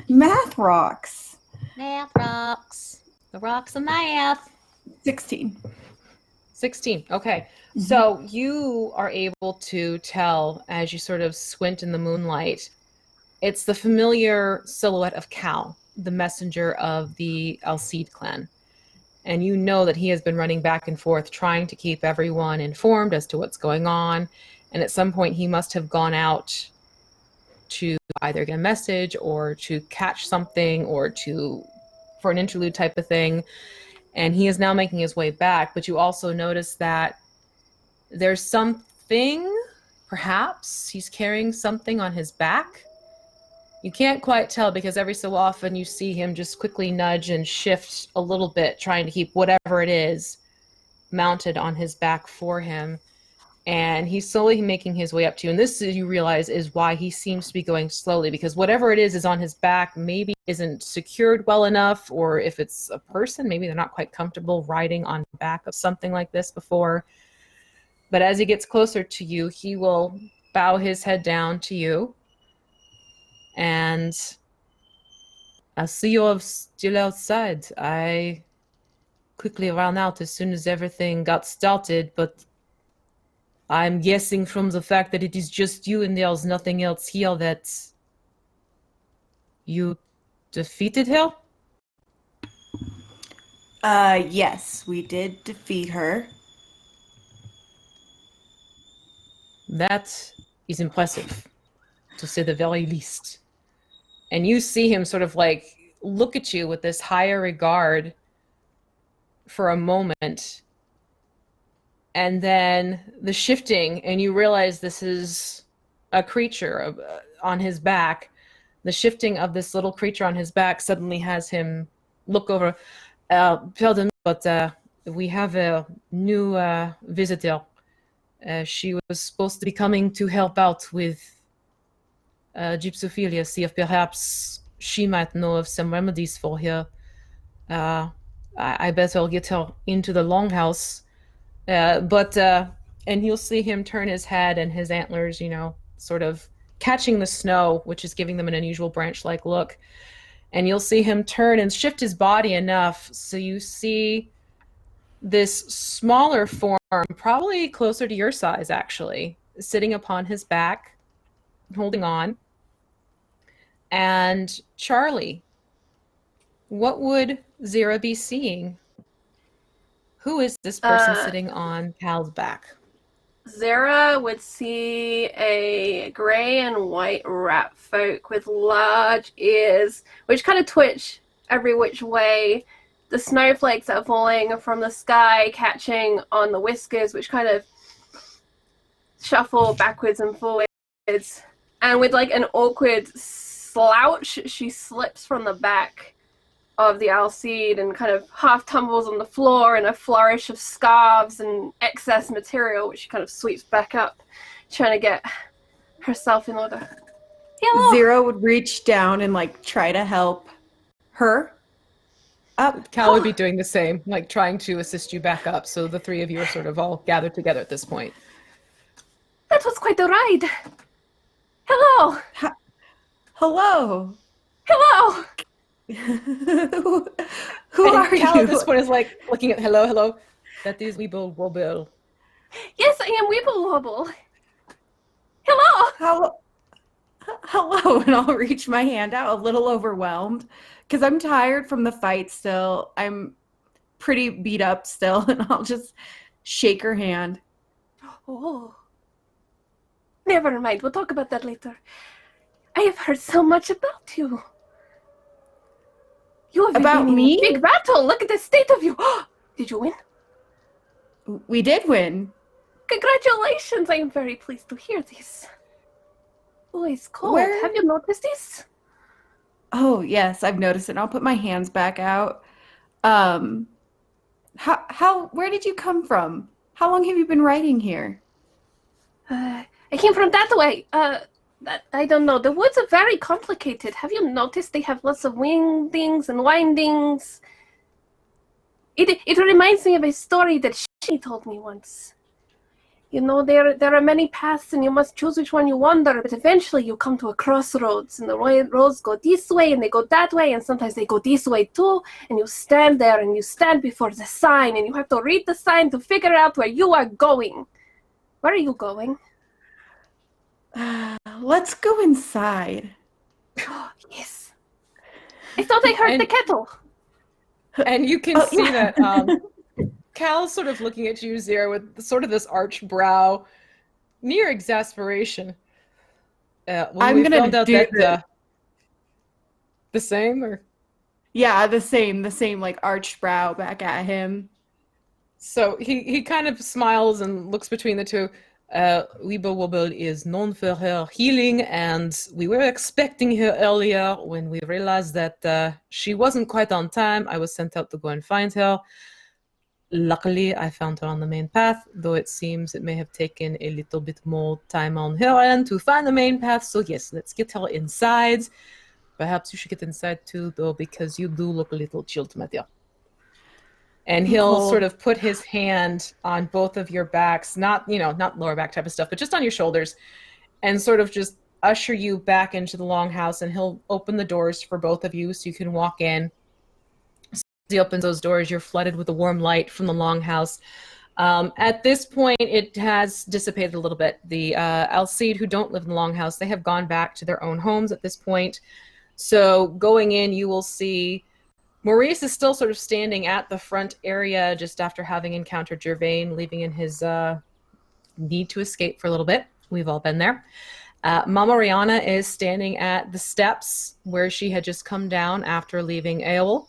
Math rocks. Math rocks. The rocks of math. 16. 16. Okay. So you are able to tell as you sort of squint in the moonlight, it's the familiar silhouette of Cal, the messenger of the Alcide clan. And you know that he has been running back and forth trying to keep everyone informed as to what's going on. And at some point he must have gone out to either get a message or to catch something or for an interlude type of thing. And he is now making his way back. But you also notice that there's something, perhaps he's carrying something on his back. You can't quite tell because every so often you see him just quickly nudge and shift a little bit, trying to keep whatever it is mounted on his back for him. And he's slowly making his way up to you. And this, you realize, is why he seems to be going slowly, because whatever it is on his back maybe isn't secured well enough, or if it's a person, maybe they're not quite comfortable riding on the back of something like this before. But as he gets closer to you, he will bow his head down to you. And I see you're still outside. I quickly ran out as soon as everything got started, but I'm guessing from the fact that it is just you and there's nothing else here that you defeated her? Yes, we did defeat her. That is impressive, to say the very least. And you see him sort of like look at you with this higher regard for a moment. And then the shifting, and you realize this is a creature on his back. The shifting of this little creature on his back suddenly has him look over. Pardon me, but we have a new visitor. She was supposed to be coming to help out with gypsophilia, see if perhaps she might know of some remedies for her. I bet I'll get her into the longhouse. And you'll see him turn his head and his antlers, sort of catching the snow, which is giving them an unusual branch-like look. And you'll see him turn and shift his body enough so you see this smaller form, probably closer to your size actually, sitting upon his back, holding on. And Charlie, what would Zira be seeing? Who is this person sitting on Cal's back? Zara would see a grey and white rat folk with large ears, which kind of twitch every which way. The snowflakes that are falling from the sky catching on the whiskers, which kind of shuffle backwards and forwards. And with like an awkward slouch, she slips from the back of the Alcide and kind of half tumbles on the floor in a flourish of scarves and excess material, which she kind of sweeps back up, trying to get herself in order. Hello. Zero would reach down and like try to help her up. Cal would be doing the same, like trying to assist you back up. So the three of you are sort of all gathered together at this point. That was quite a ride. Hello. Hello. Hello. Who are Cal you? at this point is like looking at hello. That is Weeble Wobble. Yes, I am Weeble Wobble. Hello. Hello, and I'll reach my hand out, a little overwhelmed, because I'm tired from the fight still. I'm pretty beat up still, and I'll just shake her hand. Oh. Never mind, we'll talk about that later. I have heard so much about you. You have About been in me? a big battle. Look at the state of you. Did you win? We did win. congratulations! I am very pleased to hear this. Oh, it's cold. Where- Have you noticed this? Oh, yes, I've noticed it. And I'll put my hands back out. Where did you come from? How long have you been writing here? I came from that way. I don't know. The woods are very complicated. Have you noticed they have lots of windings and windings? It reminds me of a story that she told me once. You know, there are many paths and you must choose which one you wander, but eventually you come to a crossroads and the roads go this way and they go that way and sometimes they go this way too, and you stand there and you stand before the sign and you have to read the sign to figure out where you are going. Where are you going? Let's go inside. Yes. I thought I heard the kettle. And you can Oh, see yeah. that Cal's sort of looking at you, Zira, with sort of this arched brow, near exasperation. When I'm we gonna found out do that the same, or Yeah, the same, like arched brow back at him. so he kind of smiles and looks between the two. Weeble Wobble is known for her healing, and we were expecting her earlier. When we realized that she wasn't quite on time, I was sent out to go and find her. Luckily, I found her on the main path, though it seems it may have taken a little bit more time on her end to find the main path. So yes, let's get her inside. Perhaps you should get inside too, though, because you do look a little chilled, Matthew. And he'll Cold. sort of put his hand on both of your backs, not lower back type of stuff, but just on your shoulders, and sort of just usher you back into the longhouse, and he'll open the doors for both of you so you can walk in. As he opens those doors, you're flooded with the warm light from the longhouse. At this point, it has dissipated a little bit. The Alcide who don't live in the longhouse, they have gone back to their own homes at this point. So going in, you will see Maurice is still sort of standing at the front area just after having encountered Gervain, leaving in his need to escape for a little bit. We've all been there. Mama Rihanna is standing at the steps where she had just come down after leaving Aol.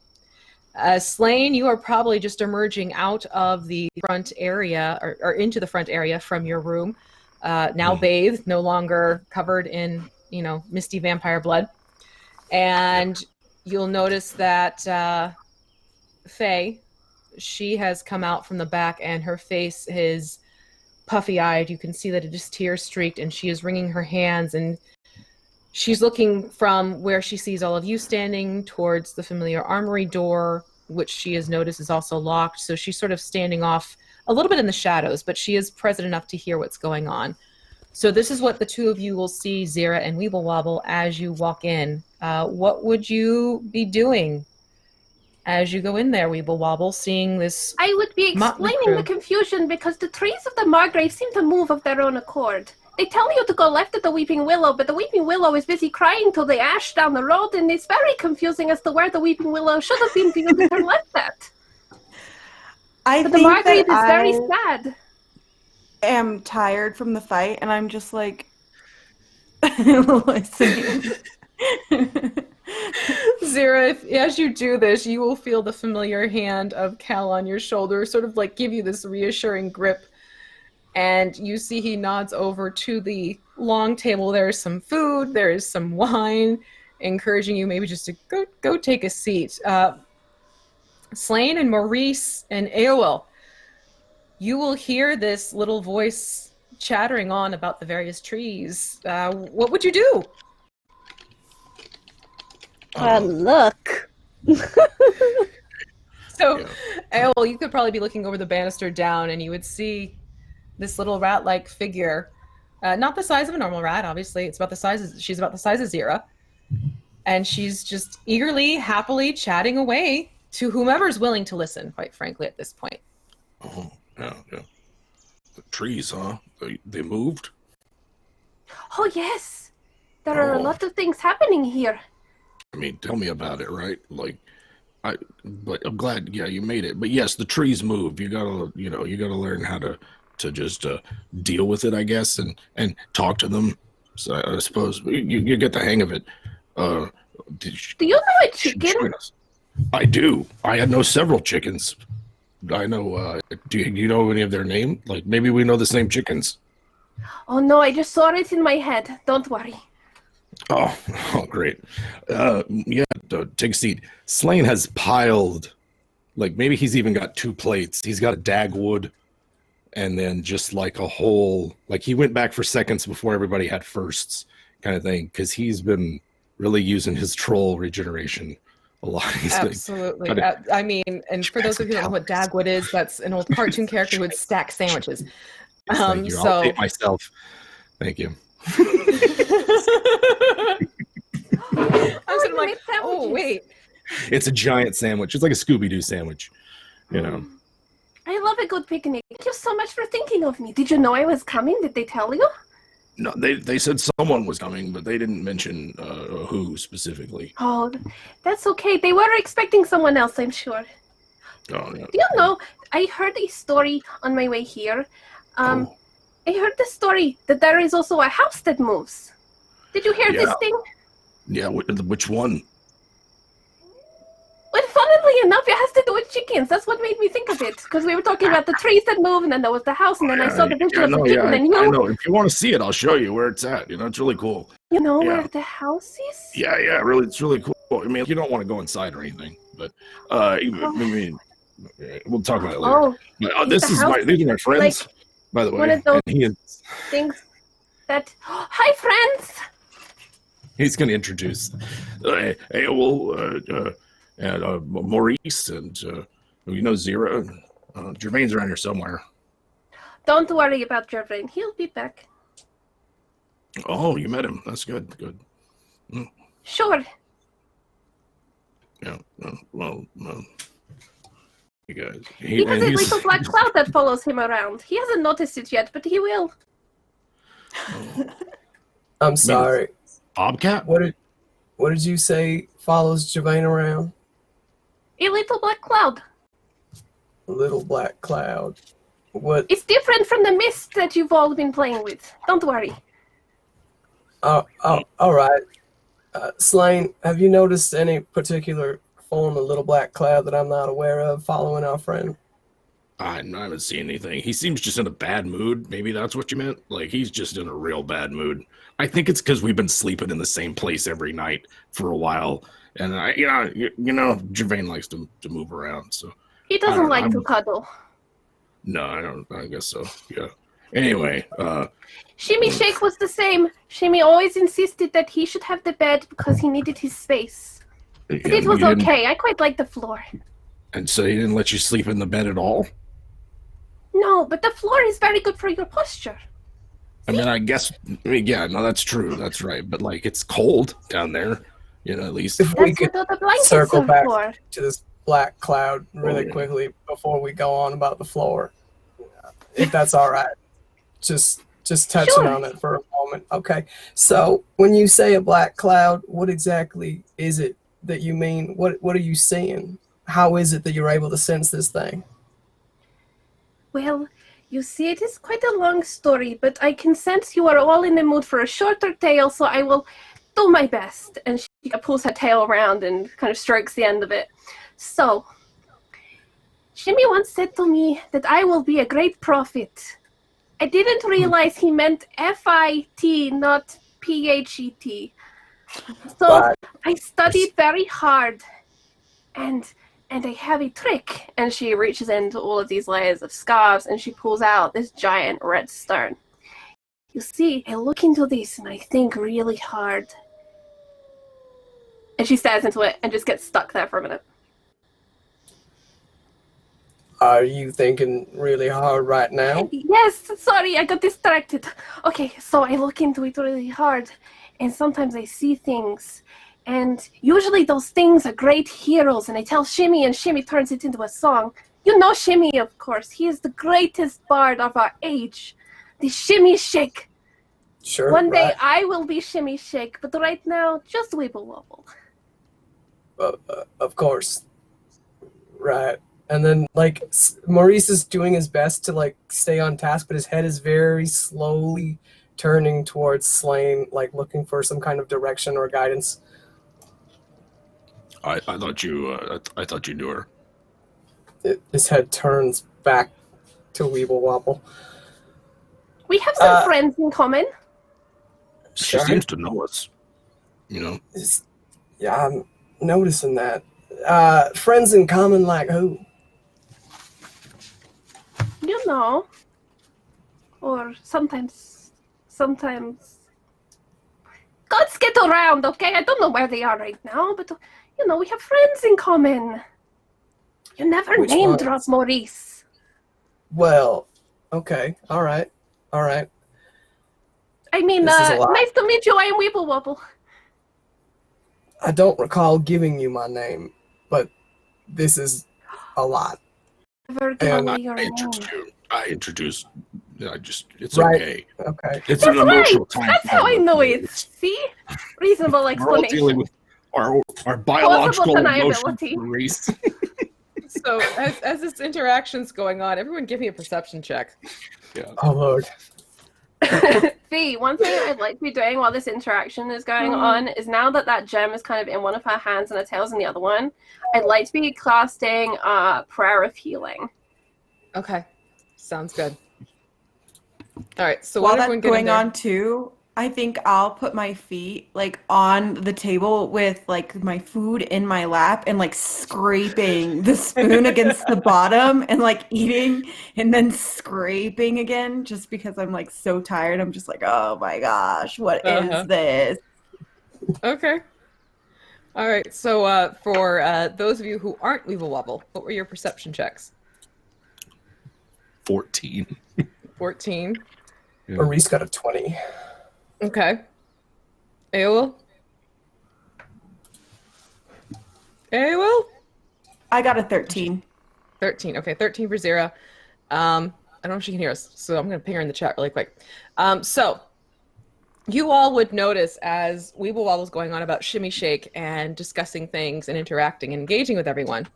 Slain, you are probably just emerging out of the front area or into the front area from your room, now bathed, no longer covered in, misty vampire blood. And you'll notice that Faye, she has come out from the back and her face is puffy-eyed. You can see that it is tear-streaked, and she is wringing her hands, and she's looking from where she sees all of you standing towards the familiar armory door, which she has noticed is also locked. So she's sort of standing off a little bit in the shadows, but she is present enough to hear what's going on. So this is what the two of you will see, Zira and Weeble Wobble, as you walk in. What would you be doing as you go in there, Weeble Wobble, seeing this? I would be motley explaining crew? the confusion because the trees of the Margreave seem to move of their own accord. They tell you to go left at the Weeping Willow, but the Weeping Willow is busy crying till the ash down the road, and it's very confusing as to where the Weeping Willow should have been for you to turn left at. But the Margreave is very sad. Am tired from the fight, and I'm just like listening. Zira, as you do this, you will feel the familiar hand of Cal on your shoulder, sort of like give you this reassuring grip. And you see he nods over to the long table. There is some food, there is some wine, encouraging you maybe just to go take a seat. Slain and Maurice and Aoel, you will hear this little voice chattering on about the various trees. What would you do? Look. So, Aoel, you could probably be looking over the banister down, and you would see this little rat-like figure. Not the size of a normal rat, obviously. She's about the size of Zira. And she's just eagerly, happily chatting away to whomever's willing to listen, quite frankly, at this point. Oh, yeah. The trees, huh? They moved? Oh, yes. There are a lot of things happening here. I mean, tell me about it, right? But I'm glad, you made it. But yes, the trees move. You gotta learn how to just deal with it, I guess, and talk to them. So I suppose you get the hang of it. Do you know a chicken? I do. I know several chickens. I know. Do you know any of their name? Like maybe we know the same chickens. Oh no, I just saw it in my head. Don't worry. Oh, great. Yeah, take a seat. Slain has piled, like maybe he's even got 2 plates. He's got a dagwood, and then just like a whole, like he went back for seconds before everybody had firsts, kind of thing, because he's been really using his troll regeneration a lot. Absolutely. I mean, and for those of you who don't know what Dagwood is, that's an old cartoon character who would stack sandwiches. Thank you. I'll take myself. Thank you. I was like, oh wait, it's a giant sandwich. It's like a Scooby-Doo sandwich, you know. I love a good picnic. Thank you so much for thinking of me. Did you know I was coming? Did they tell you? No, they said someone was coming, but they didn't mention who specifically. Oh, that's okay. They were expecting someone else, I'm sure. Oh, yeah. Do you know, I heard a story on my way here. I heard the story that there is also a house that moves. Did you hear this thing? Yeah, which one? Well, funnily enough, it has to do with chickens. That's what made me think of it. Because we were talking about the trees that move, and then there was the house, and then I saw the vision of the chicken, and I know. If you want to see it, I'll show you where it's at. You know, it's really cool. You know where the house is? Yeah, really, it's really cool. I mean, you don't want to go inside or anything, but I mean, we'll talk about it later. Oh, these are my friends, like, by the way. One of those things that. Hi, friends. He's going to introduce. Maurice and Zira. Gervain's around here somewhere. Don't worry about Gervain. He'll be back. Oh, you met him. That's good. Good. Mm. Sure. Yeah. You guys. He has a little black cloud that follows him around. He hasn't noticed it yet, but he will. I'm sorry. Bobcat? What did you say follows Gervain around? A little black cloud. A little black cloud. What? It's different from the mist that you've all been playing with. Don't worry. All right. Slain, have you noticed any particular form of little black cloud that I'm not aware of following our friend? I haven't seen anything. He seems just in a bad mood. Maybe that's what you meant. Like he's just in a real bad mood. I think it's because we've been sleeping in the same place every night for a while, and Gervain likes to move around. So he doesn't like to cuddle. No, I don't. I guess so. Yeah. Anyway, Shimmy Shake was the same. Shimmy always insisted that he should have the bed because he needed his space. But it was okay. I quite like the floor. And so he didn't let you sleep in the bed at all? No, but the floor is very good for your posture. I mean, that's true. That's right. But, like, it's cold down there, at least. If we could circle back to this black cloud really quickly before we go on about the floor, if that's all right. Just touching on it for a moment. Okay. So, when you say a black cloud, what exactly is it that you mean? What are you seeing? How is it that you're able to sense this thing? Well, you see, it is quite a long story, but I can sense you are all in the mood for a shorter tale, so I will do my best. And she pulls her tail around and kind of strokes the end of it. So, Shimmy once said to me that I will be a great prophet. I didn't realize he meant F-I-T, not P-H-E-T. So, I studied very hard, and I have a trick. And she reaches into all of these layers of scarves and she pulls out this giant red stone. You see, I look into this and I think really hard. And she stares into it and just gets stuck there for a minute. Are you thinking really hard right now? Yes, sorry, I got distracted. Okay, so I look into it really hard and sometimes I see things. And usually those things are great heroes, and I tell Shimmy, and Shimmy turns it into a song. You know Shimmy, of course. He is the greatest bard of our age. The Shimmy Shake. Sure. One day I will be Shimmy Shake, but right now, just Wibble Wobble. Of course. Right. And then, Maurice is doing his best to, stay on task, but his head is very slowly turning towards Slain, looking for some kind of direction or guidance. I thought you knew her. his head turns back to Weeble Wobble. We have some friends in common. She seems to know us. You know. Yeah, I'm noticing that. Friends in common like who? You know. Or sometimes. Gods get around, okay? I don't know where they are right now, but, you know, we have friends in common. You never Which name ones? drop Maurice. Well, okay, all right. I mean, This is a lot. nice to meet you. I am Weeble Wobble. I don't recall giving you my name, but this is a lot. Never give me I your name. introduced. It's Right. okay. Okay. It's an emotional time. That's how I know it. See? Reasonable We're all explanation. dealing with our biological deniability. emotions, Maurice. So as this interaction's going on, everyone give me a perception check. Yeah. Oh Lord. V, one thing I'd like to be doing while this interaction is going on is now that gem is kind of in one of her hands and her tail's in the other one, I'd like to be casting Prayer of Healing. Okay, sounds good. All right, so While what that's everyone get in going there? on too, I think I'll put my feet like on the table with like my food in my lap and like scraping the spoon against the bottom and like eating and then scraping again just because I'm like so tired. I'm just like, oh my gosh, what is this? Okay. All right, so for those of you who aren't Weeble Wobble, what were your perception checks? 14. 14. Maurice got a 20. Okay. Aowil? I got a 13. 13. Okay, 13 for Zira. I don't know if she can hear us, so I'm going to ping her in the chat really quick. So, you all would notice as Weeble Wobble's going on about Shimmy Shake and discussing things and interacting and engaging with everyone,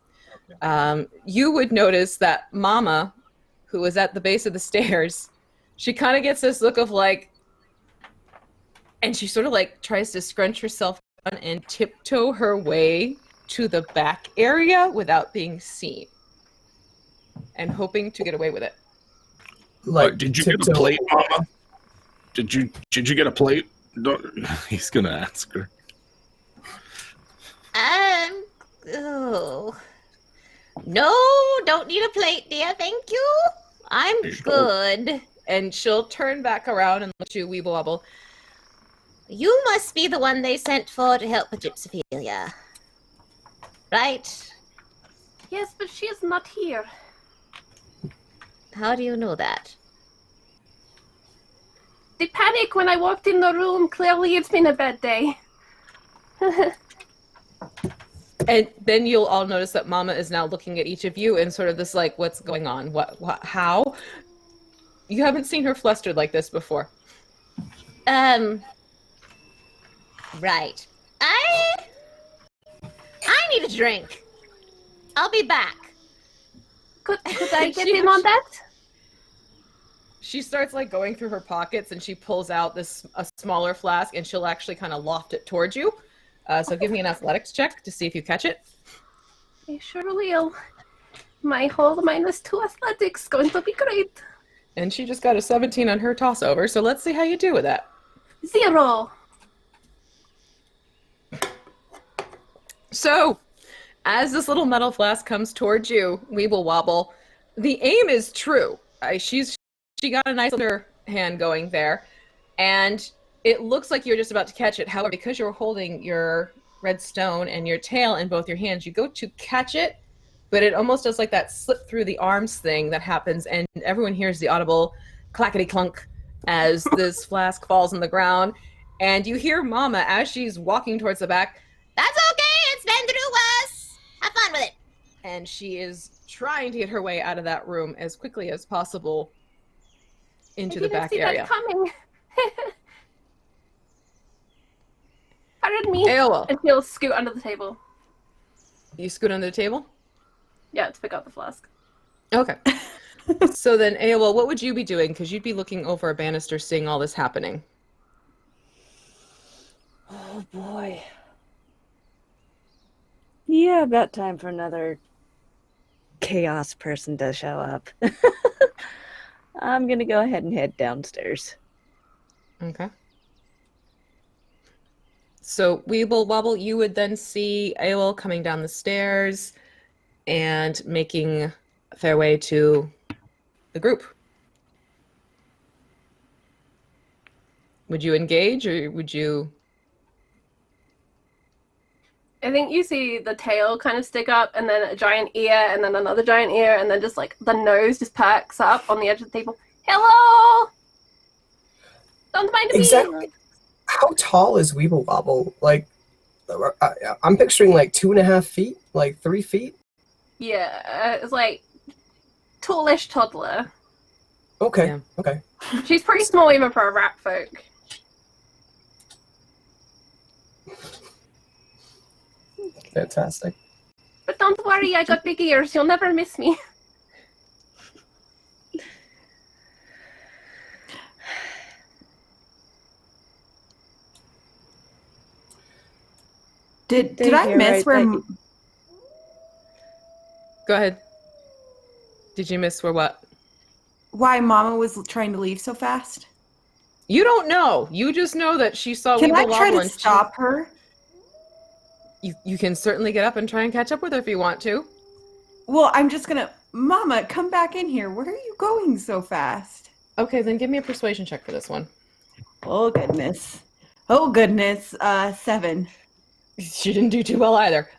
you would notice that Mama, who was at the base of the stairs, she kind of gets this look of like, and she sort of like tries to scrunch herself down and tiptoe her way to the back area without being seen and hoping to get away with it. Like, did you get a tiptoe. plate, Mama? Did you get a plate? He's gonna ask her. Oh. No, don't need a plate, dear. Thank you. I'm good. And she'll turn back around and look at you, Weeble Wobble. You must be the one they sent for to help with Gypsophilia. Right? Yes, but she is not here. How do you know that? The panic when I walked in the room, clearly it's been a bad day. And then you'll all notice that Mama is now looking at each of you and sort of this like, what's going on? What how? You haven't seen her flustered like this before. Right. I need a drink. I'll be back. Could I get in on that? She starts like going through her pockets and she pulls out a smaller flask and she'll actually kind of loft it towards you. So give me an athletics check to see if you catch it. I sure will. My whole -2 athletics going to be great. And she just got a 17 on her toss over, so let's see how you do with that. 0. So, as this little metal flask comes towards you, Weeble Wobble, the aim is true. She got a nice little hand going there, and it looks like you're just about to catch it. However, because you're holding your red stone and your tail in both your hands, you go to catch it, but it almost does like that slip through the arms thing that happens, and everyone hears the audible clackety clunk as this flask falls on the ground, and you hear Mama as she's walking towards the back. That's okay. It's been through us. Have fun with it. And she is trying to get her way out of that room as quickly as possible into the back area. I didn't see that coming. Pardon me. Aowa. And she'll scoot under the table. You scoot under the table? Yeah, to pick up the flask. Okay. So then, Aowa, what would you be doing? Because you'd be looking over a banister seeing all this happening. Oh boy. Yeah, about time for another chaos person does show up. I'm going to go ahead and head downstairs. Okay. So Weeble Wobble, you would then see Aol coming down the stairs and making a fair way to the group. Would you engage or would you... I think you see the tail kind of stick up, and then a giant ear, and then another giant ear, and then just like the nose just perks up on the edge of the table. Hello! Don't mind me! Exactly. How tall is Weeble Wobble? Like, I'm picturing like 2.5 feet, like 3 feet. Yeah, it's like tallish toddler. Okay, Yeah. okay. She's pretty small even for a rat folk. Fantastic. But don't worry, I got big ears. You'll never miss me. Did I hear miss right where? that Go ahead. Did you miss where what? Why Mama was trying to leave so fast? You don't know. You just know that she saw Can I Weeble try Wobble to and stop her? You can certainly get up and try and catch up with her if you want to. Well, I'm just gonna. Mama, come back in here. Where are you going so fast? Okay, then give me a persuasion check for this one. Oh goodness. Oh goodness. 7. She didn't do too well either.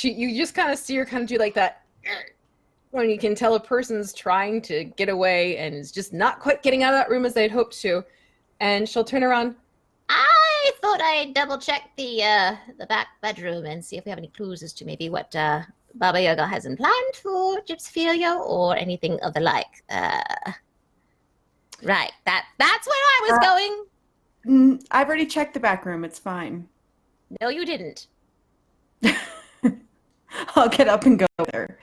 You just kind of see her kind of do like that when you can tell a person's trying to get away and is just not quite getting out of that room as they'd hoped to. And she'll turn around. I thought I'd double check the back bedroom and see if we have any clues as to maybe what Baba Yaga has in plan for Gypsophilia or anything of the like. Right, that's where I was going. I've already checked the back room. It's fine. No, you didn't. I'll get up and go there.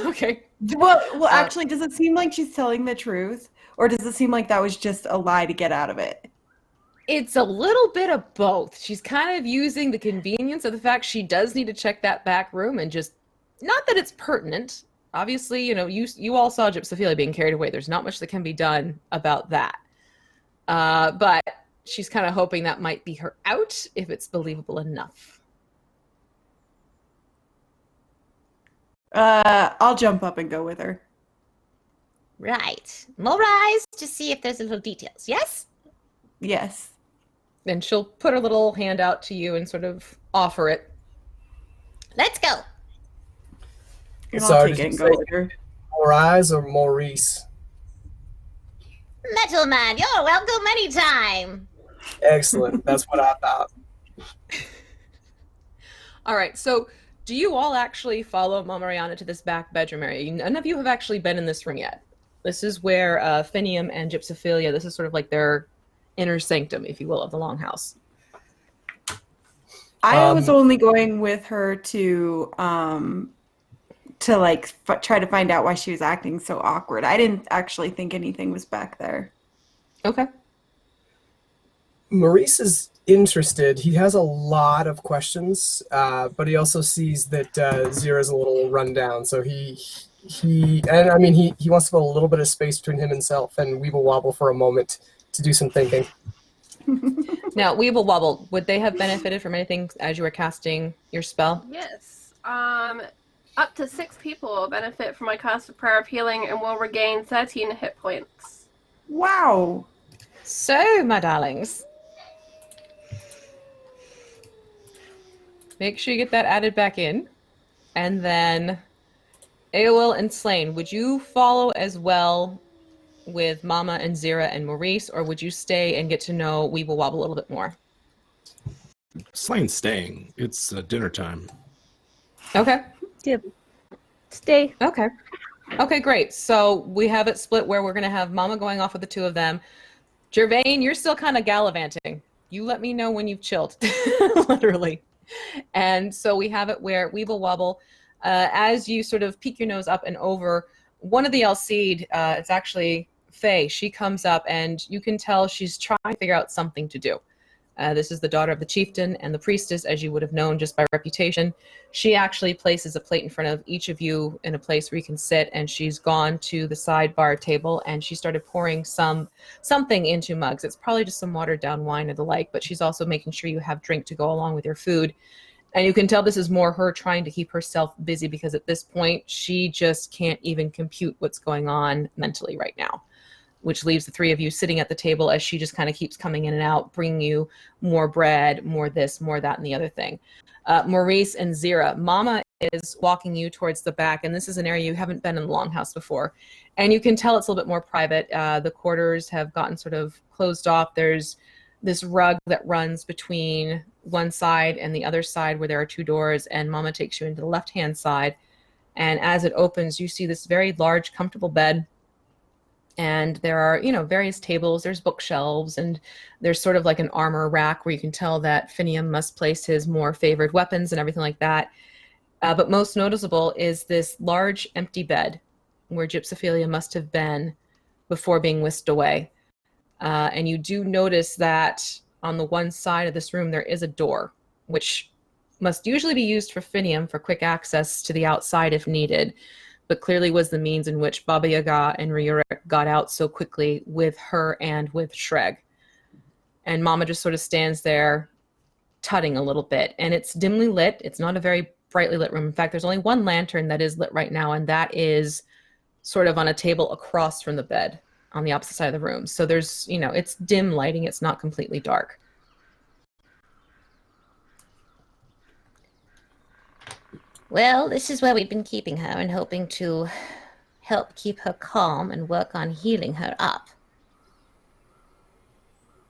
Okay. Well, actually, does it seem like she's telling the truth? Or does it seem like that was just a lie to get out of it? It's a little bit of both. She's kind of using the convenience of the fact she does need to check that back room and just, not that it's pertinent. Obviously, you all saw Gypsophilia being carried away. There's not much that can be done about that. But she's kind of hoping that might be her out if it's believable enough. I'll jump up and go with her. Right. More eyes to see if there's little details, yes? Yes. And she'll put her little hand out to you and sort of offer it. Let's go. And Sorry, I'll did take it you and say go with her. More eyes or Maurice? Metal Man, you're welcome anytime. Excellent. That's what I thought. All right, so do you all actually follow Mariana to this back bedroom area? None of you have actually been in this room yet. This is where Finium and Gypsophilia, this is sort of like their inner sanctum, if you will, of the Longhouse. I was only going with her to try to find out why she was acting so awkward. I didn't actually think anything was back there. Okay. Maurice is interested. He has a lot of questions, but he also sees that Zira's a little run down. So he wants to put a little bit of space between himself and Weeble Wobble for a moment to do some thinking. Now, Weeble Wobble, would they have benefited from anything as you were casting your spell? Yes. Up to 6 people will benefit from my cast of Prayer of Healing and will regain 13 hit points. Wow. So, my darlings, make sure you get that added back in. And then, Aol and Slain, would you follow as well with Mama and Zira and Maurice, or would you stay and get to know Weeble Wobble a little bit more? Slane's staying. It's dinner time. Okay. Yep. Stay. Okay. Okay, great. So we have it split where we're going to have Mama going off with the 2 of them. Gervain, you're still kind of gallivanting. You let me know when you've chilled, literally. And so we have it where Weeble Wobble, as you sort of peek your nose up and over, one of the Alcide, it's actually Faye, she comes up and you can tell she's trying to figure out something to do. This is the daughter of the chieftain and the priestess, as you would have known just by reputation. She actually places a plate in front of each of you in a place where you can sit, and she's gone to the sidebar table and she started pouring something into mugs. It's probably just some watered down wine or the like, but she's also making sure you have drink to go along with your food. And you can tell this is more her trying to keep herself busy, because at this point she just can't even compute what's going on mentally right now, which leaves the three of you sitting at the table as she just kind of keeps coming in and out, bringing you more bread, more this, more that, and the other thing. Maurice and Zira, Mama is walking you towards the back, and this is an area you haven't been in the Longhouse before. And you can tell it's a little bit more private. The quarters have gotten sort of closed off. There's this rug that runs between one side and the other side where there are two doors, and Mama takes you into the left-hand side. And as it opens, you see this very large, comfortable bed. And there are, various tables, there's bookshelves, and there's sort of like an armor rack where you can tell that Finium must place his more favored weapons and everything like that. But most noticeable is this large empty bed where Gypsophilia must have been before being whisked away. And you do notice that on the one side of this room, there is a door, which must usually be used for Finium for quick access to the outside if needed, but clearly was the means in which Baba Yaga and Ryurik got out so quickly with her and with Shreg. And Mama just sort of stands there tutting a little bit. And it's dimly lit. It's not a very brightly lit room. In fact, there's only one lantern that is lit right now, and that is sort of on a table across from the bed on the opposite side of the room. So there's, it's dim lighting. It's not completely dark. Well, this is where we've been keeping her and hoping to help keep her calm and work on healing her up.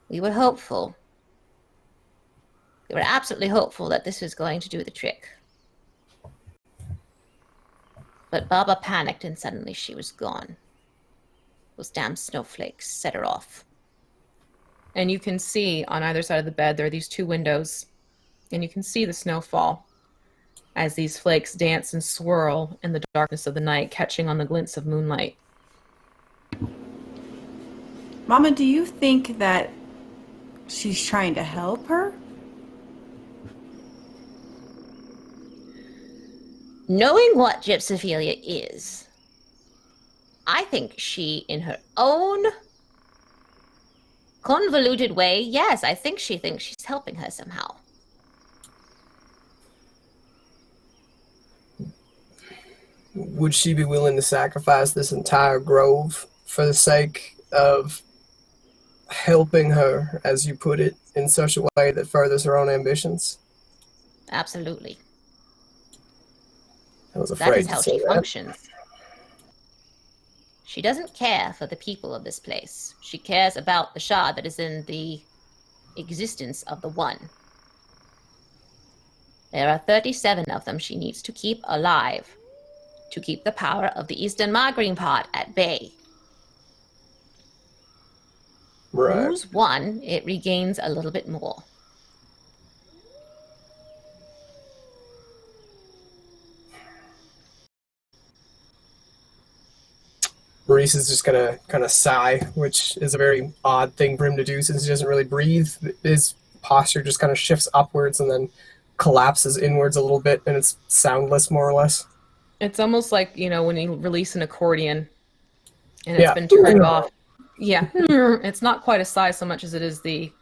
We were hopeful. We were absolutely hopeful that this was going to do the trick. But Baba panicked and suddenly she was gone. Those damn snowflakes set her off. And you can see on either side of the bed, there are these two windows, and you can see the snowfall as these flakes dance and swirl in the darkness of the night, catching on the glints of moonlight. Mama, do you think that she's trying to help her? Knowing what Gypsophilia is, I think she, in her own convoluted way, yes, I think she thinks she's helping her somehow. Would she be willing to sacrifice this entire grove for the sake of helping her, as you put it, in such a way that furthers her own ambitions? Absolutely. I was afraid That is how to say she that. functions. She doesn't care for the people of this place. She cares about the shard that is in the existence of the One. There are 37 of them she needs to keep alive, to keep the power of the Eastern Margreave part at bay. Right. Lose one, it regains a little bit more. Maurice is just gonna kind of sigh, which is a very odd thing for him to do since he doesn't really breathe. His posture just kind of shifts upwards and then collapses inwards a little bit, and it's soundless, more or less. It's almost like, when you release an accordion and it's been turned off. Yeah. It's not quite a sigh so much as it is the,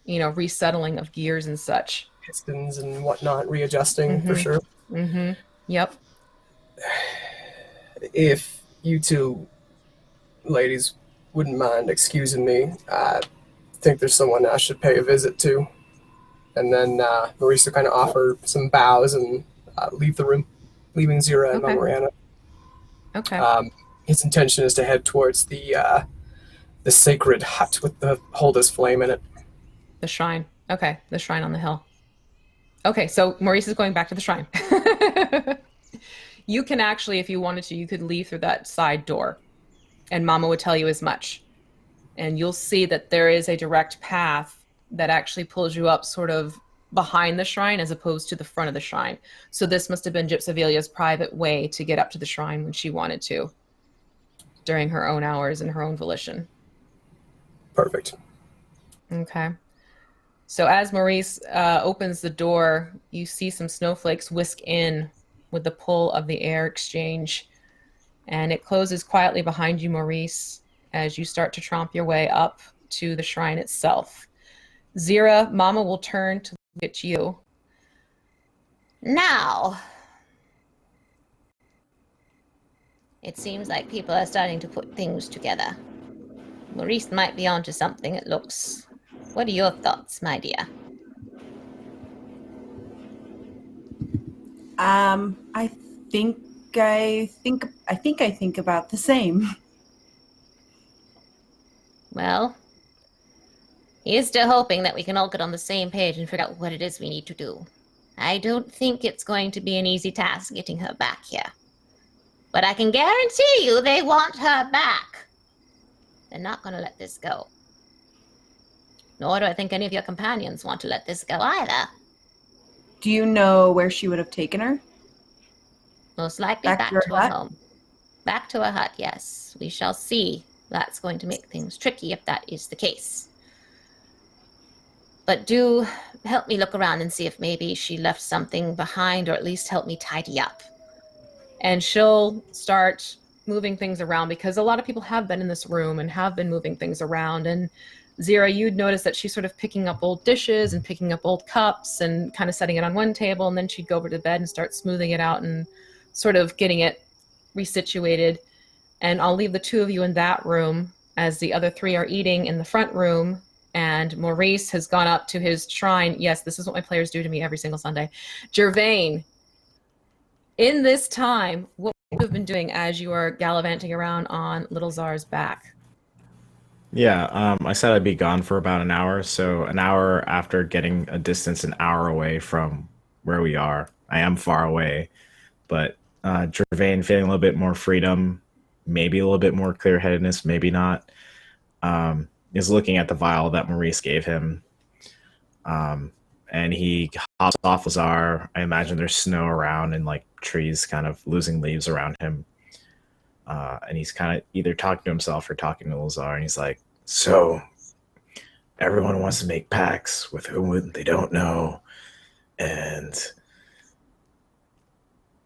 resettling of gears and such. Pistons and whatnot, readjusting for sure. Mm-hmm. Yep. If you two ladies wouldn't mind excusing me, I think there's someone I should pay a visit to. And then Maurice will kind of offer some bows and leave the room, leaving Zira and Okay. Mariana. Okay. His intention is to head towards the sacred hut with the Holdus flame in it. The shrine. Okay. The shrine on the hill. Okay. So Maurice is going back to the shrine. You can actually, if you wanted to, you could leave through that side door, and Mama would tell you as much. And you'll see that there is a direct path that actually pulls you up sort of behind the shrine as opposed to the front of the shrine. So this must have been Gypsovilia's private way to get up to the shrine when she wanted to, during her own hours and her own volition. Perfect. Okay. So as Maurice opens the door, you see some snowflakes whisk in with the pull of the air exchange. And it closes quietly behind you, Maurice, as you start to tromp your way up to the shrine itself. Zira, Mama will turn to look at you. Now, it seems like people are starting to put things together. Maurice might be onto something, it looks. What are your thoughts, my dear? I think about the same. Well, here's to hoping that we can all get on the same page and figure out what it is we need to do. I don't think it's going to be an easy task getting her back here. But I can guarantee you they want her back. They're not going to let this go. Nor do I think any of your companions want to let this go either. Do you know where she would have taken her? Most likely Back back to her to her hut? home. Back to her hut, yes. We shall see. That's going to make things tricky if that is the case. But do help me look around and see if maybe she left something behind, or at least help me tidy up. And she'll start moving things around, because a lot of people have been in this room and have been moving things around. And Zira, you'd notice that she's sort of picking up old dishes and picking up old cups and kind of setting it on one table, and then she'd go over to bed and start smoothing it out and sort of getting it resituated. And I'll leave the two of you in that room as the other three are eating in the front room. And Maurice has gone up to his shrine. Yes, this is what my players do to me every single Sunday. Gervain, in this time, what would you have been doing as you are gallivanting around on Little Czar's back? Yeah, I said I'd be gone for about an hour. So an hour after getting a distance an hour away from where we are. I am far away, but Gervain feeling a little bit more freedom, maybe a little bit more clear-headedness, maybe not, is looking at the vial that Maurice gave him. And he hops off Lazar. I imagine there's snow around and like trees kind of losing leaves around him. And he's kind of either talking to himself or talking to Lazar. And he's like, so everyone wants to make pacts with whom they don't know. And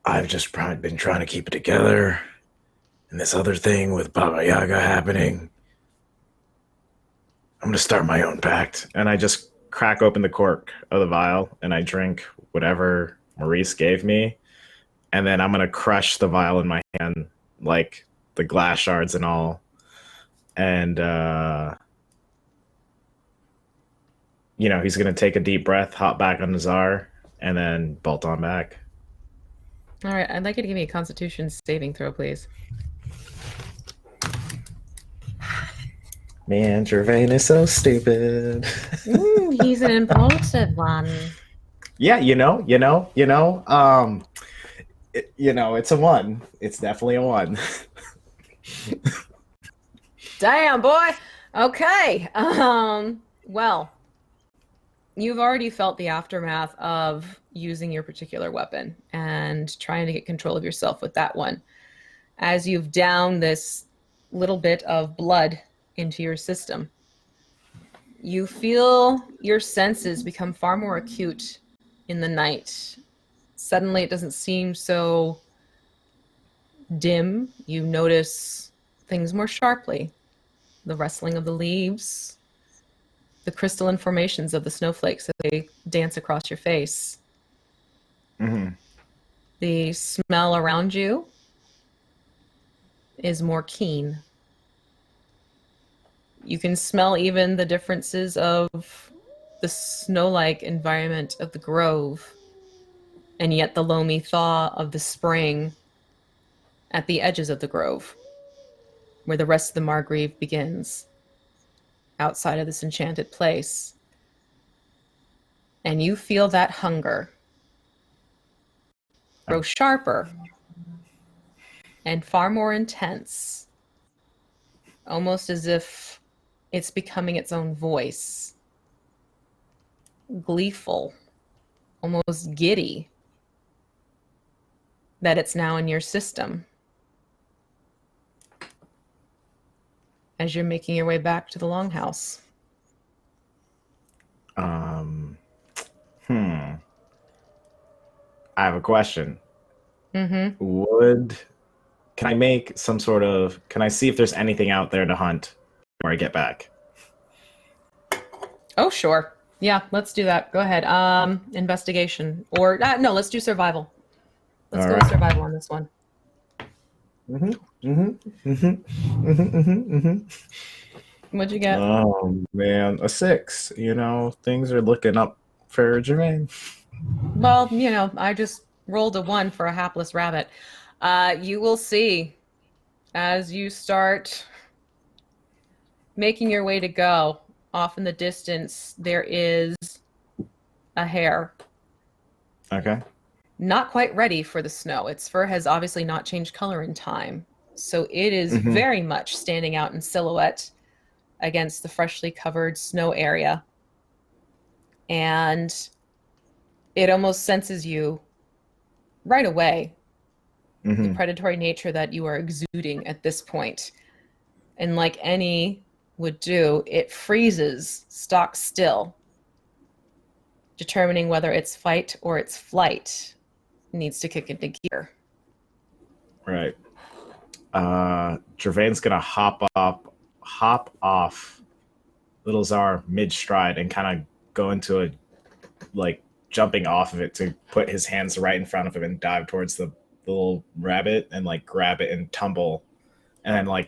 I've just been trying to keep it together. And this other thing with Baba Yaga happening, I'm going to start my own pact. And I just crack open the cork of the vial and I drink whatever Maurice gave me. And then I'm going to crush the vial in my hand, like the glass shards and all. And, he's going to take a deep breath, hop back on Nazar, and then bolt on back. All right, I'd like you to give me a Constitution saving throw, please. Man, Gervain is so stupid. He's an impulsive one. Yeah, it's a 1. It's definitely a 1. Damn, boy. Okay. Well, you've already felt the aftermath of using your particular weapon and trying to get control of yourself with that one. As you've downed this little bit of blood into your system, you feel your senses become far more acute in the night. Suddenly, it doesn't seem so dim. You notice things more sharply. The rustling of the leaves, the crystalline formations of the snowflakes as they dance across your face. Mm-hmm. The smell around you is more keen. You can smell even the differences of the snow-like environment of the grove, and yet the loamy thaw of the spring at the edges of the grove, where the rest of the Margreave begins, outside of this enchanted place. And you feel that hunger grow sharper and far more intense, almost as if it's becoming its own voice. Gleeful, almost giddy, that it's now in your system. As you're making your way back to the longhouse. I have a question. Mm-hmm. Can I make some sort of? Can I see if there's anything out there to hunt before I get back? Oh, sure. Yeah, let's do that. Go ahead. Investigation. Or, no, let's do survival. Let's go with survival on this one. What'd you get? Oh, man. A 6. Things are looking up for Jermaine. Well, I just rolled a 1 for a hapless rabbit. You will see as you start making your way to go, off in the distance, there is a hare. Okay. Not quite ready for the snow. Its fur has obviously not changed color in time. So it is very much standing out in silhouette against the freshly covered snow area. And it almost senses you right away, the predatory nature that you are exuding at this point. And like any would do, it freezes stock still, determining whether it's fight or it's flight needs to kick into gear. Right. Gervain's gonna hop off Little Czar mid-stride and kind of go into a, jumping off of it to put his hands right in front of him and dive towards the little rabbit and, grab it and tumble. And then,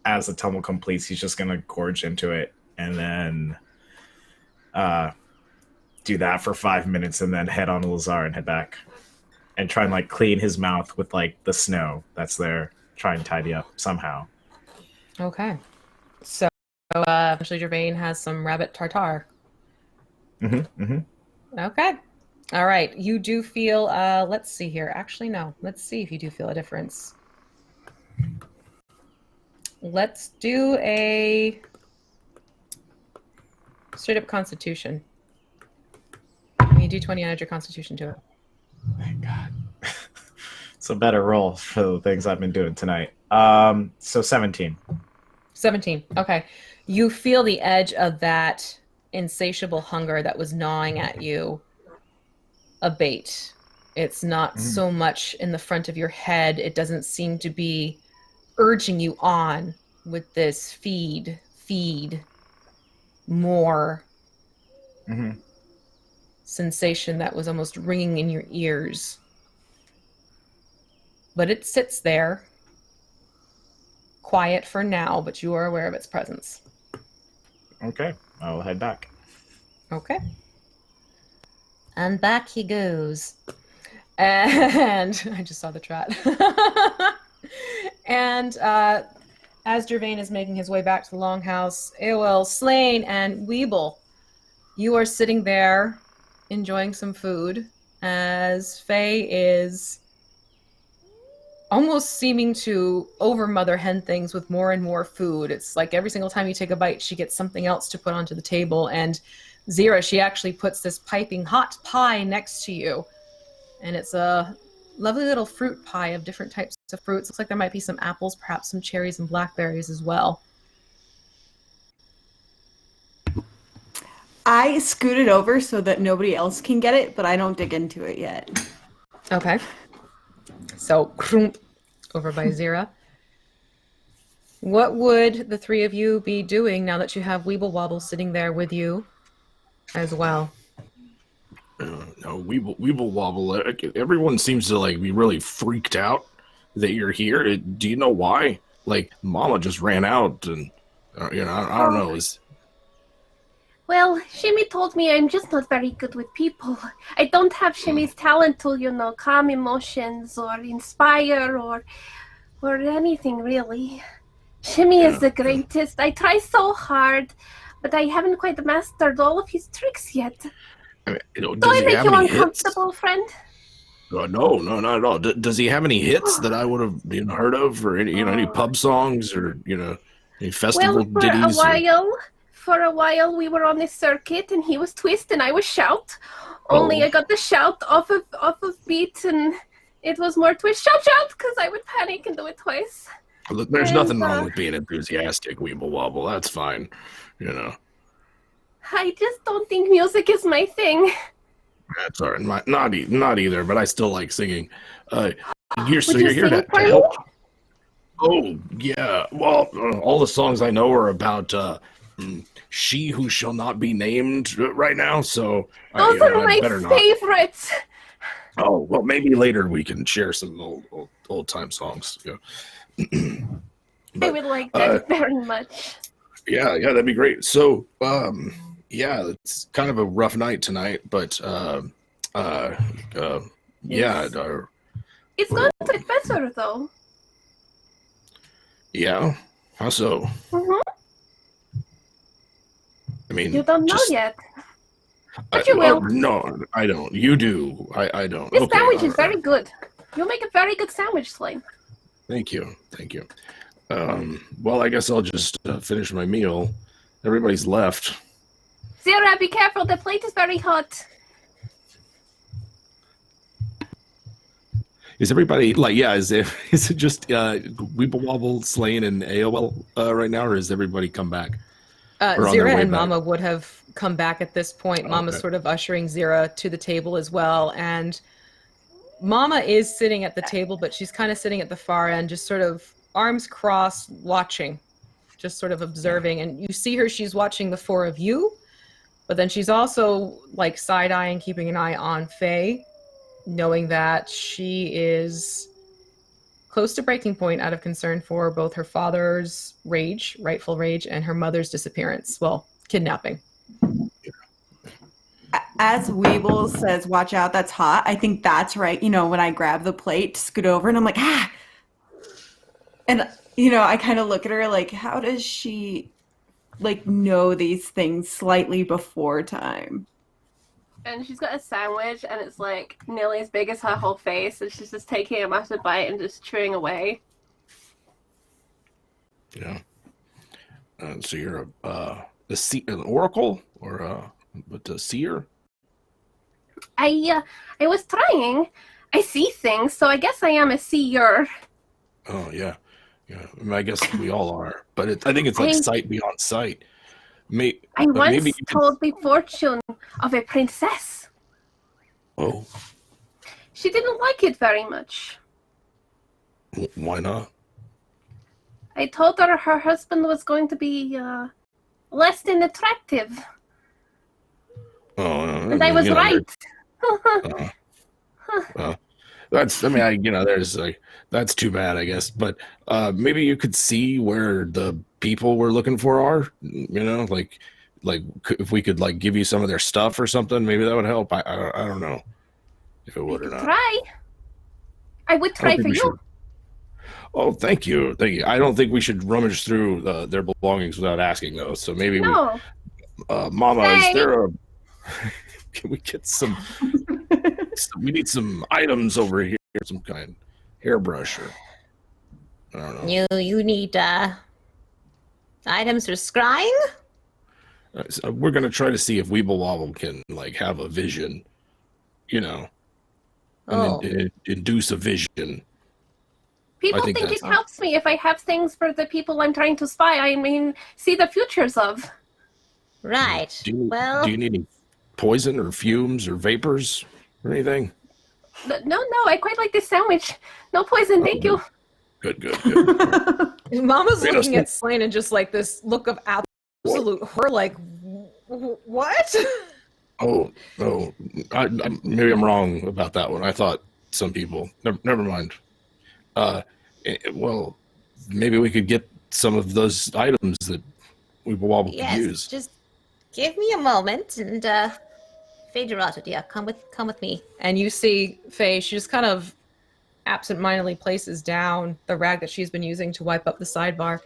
as the tumble completes, he's just gonna gorge into it and then do that for 5 minutes and then head on to Lazar and head back and try and clean his mouth with the snow that's there. Try and tidy up somehow. Okay. So eventually Gervain has some rabbit tartare. Okay. All right. You do feel, let's see here. Actually, no. Let's see if you do feel a difference. Let's do a straight up constitution. You do 20 add your constitution to it. Thank God. It's a better roll for the things I've been doing tonight. So 17. 17. Okay. You feel the edge of that insatiable hunger that was gnawing at you abate. It's not so much in the front of your head. It doesn't seem to be urging you on with this feed more sensation that was almost ringing in your ears. But it sits there, quiet for now, but you are aware of its presence. Okay, I'll head back. Okay. And back he goes. And I just saw the trot. And as Gervain is making his way back to the longhouse, Eowyn, Slain, and Weeble, you are sitting there enjoying some food as Faye is almost seeming to over-mother hen things with more and more food. It's like every single time you take a bite, she gets something else to put onto the table. And Zira, she actually puts this piping hot pie next to you. And it's a lovely little fruit pie of different types of fruits. Looks like there might be some apples, perhaps some cherries and blackberries as well. I scooted over so that nobody else can get it, but I don't dig into it yet. Okay. So, over by Zira. What would the three of you be doing now that you have Weeble Wobble sitting there with you as well? No, Weeble Wobble. Everyone seems to be really freaked out that you're here. Do you know why? Mama just ran out, and I don't know. Well, Shimmy told me I'm just not very good with people. I don't have Shimmy's talent to, calm emotions or inspire or anything really. Shimmy is the greatest. I try so hard, but I haven't quite mastered all of his tricks yet. Do I make you uncomfortable, friend? No, not at all. Does he have any hits that I would have heard of, or any pub songs, or any festival ditties? For a while, we were on the circuit, and he was twist, and I was shout. Only I got the shout off of beat, and it was more twist shout, because I would panic and do it twice. Look, there's nothing wrong with being enthusiastic, Weeble Wobble. That's fine, I just don't think music is my thing. That's all right. Not either, but I still like singing. You're Would you here sing to for me? help. Oh yeah. Well, all the songs I know are about she who shall not be named right now. So Those are I my better not. favorites. Oh well, maybe later we can share some old time songs. Yeah. I would like that very much. Yeah, that'd be great. So, yeah, it's kind of a rough night tonight, but yeah, It's going to get better though. yeah. How so? Mm-hmm. I mean, You don't know just, yet, but you will. no, I don't. You do. I don't. This Okay, sandwich all is very good. You make a very good sandwich, Slane. Thank you. Well, I guess I'll just finish my meal. Everybody's left. Zira, be careful. The plate is very hot. Is everybody like? Yeah, is it just Weeble Wobble, Slane, and AOL right now, or has everybody come back? Or on their Zira way and back? Mama would have come back at this point. Mama's Okay. sort of ushering Zira to the table as well. And Mama is sitting at the table, but she's kind of sitting at the far end, just sort of arms crossed, watching, just sort of observing. And you see her, she's watching the four of you, but then she's also like side-eyeing, keeping an eye on Faye, knowing that she is close to breaking point out of concern for both her father's rage, rightful rage, and her mother's disappearance. Well, kidnapping. As Weeble says, watch out, that's hot. I think that's right. You know, when I grab the plate, scoot over, and I'm like, ah! And, you know, I kind of look at her like, how does she, like, know these things slightly before time? And she's got a sandwich, and it's like nearly as big as her whole face, and she's just taking a massive bite and just chewing away. Yeah. So you're an oracle or a seer? I was trying. I see things, so I guess I am a seer. Oh yeah. I mean, I guess we all are, but I think it's like sight beyond sight. I once maybe told the fortune of a princess. Oh, She didn't like it very much. why not? I told her her husband was going to be less than attractive. Oh, And I was right. That's. I mean, there's like that's too bad, I guess. But maybe you could see where the people we're looking for are. Like if we could like give you some of their stuff or something, maybe that would help. I don't know if it would or not. Try. I would try for you. Should. Oh, thank you. I don't think we should rummage through their belongings without asking those. So maybe No. Mama, Hey. is there a? Can we get some? We need some items over here. Some kind of hairbrush or I don't know. You need items for scrying? So we're gonna try to see if Weeble Wobble can like have a vision, and then induce a vision. People I think think that's- it helps me if I have things for the people I'm trying to spy. I mean, see the futures of. Right. Do you need any poison or fumes or vapors or anything? No, I quite like this sandwich. No poison, thank you. Good. Mama's Read us looking at Slane and just like this look of absolute her like, what? Oh, maybe I'm wrong about that one. I thought some people. Never mind. Well, maybe we could get some of those items that Weeble Wobble could use. Just give me a moment and Faye Gerardia, come with me. And you see Faye, she just kind of absentmindedly places down the rag that she's been using to wipe up the sidebar.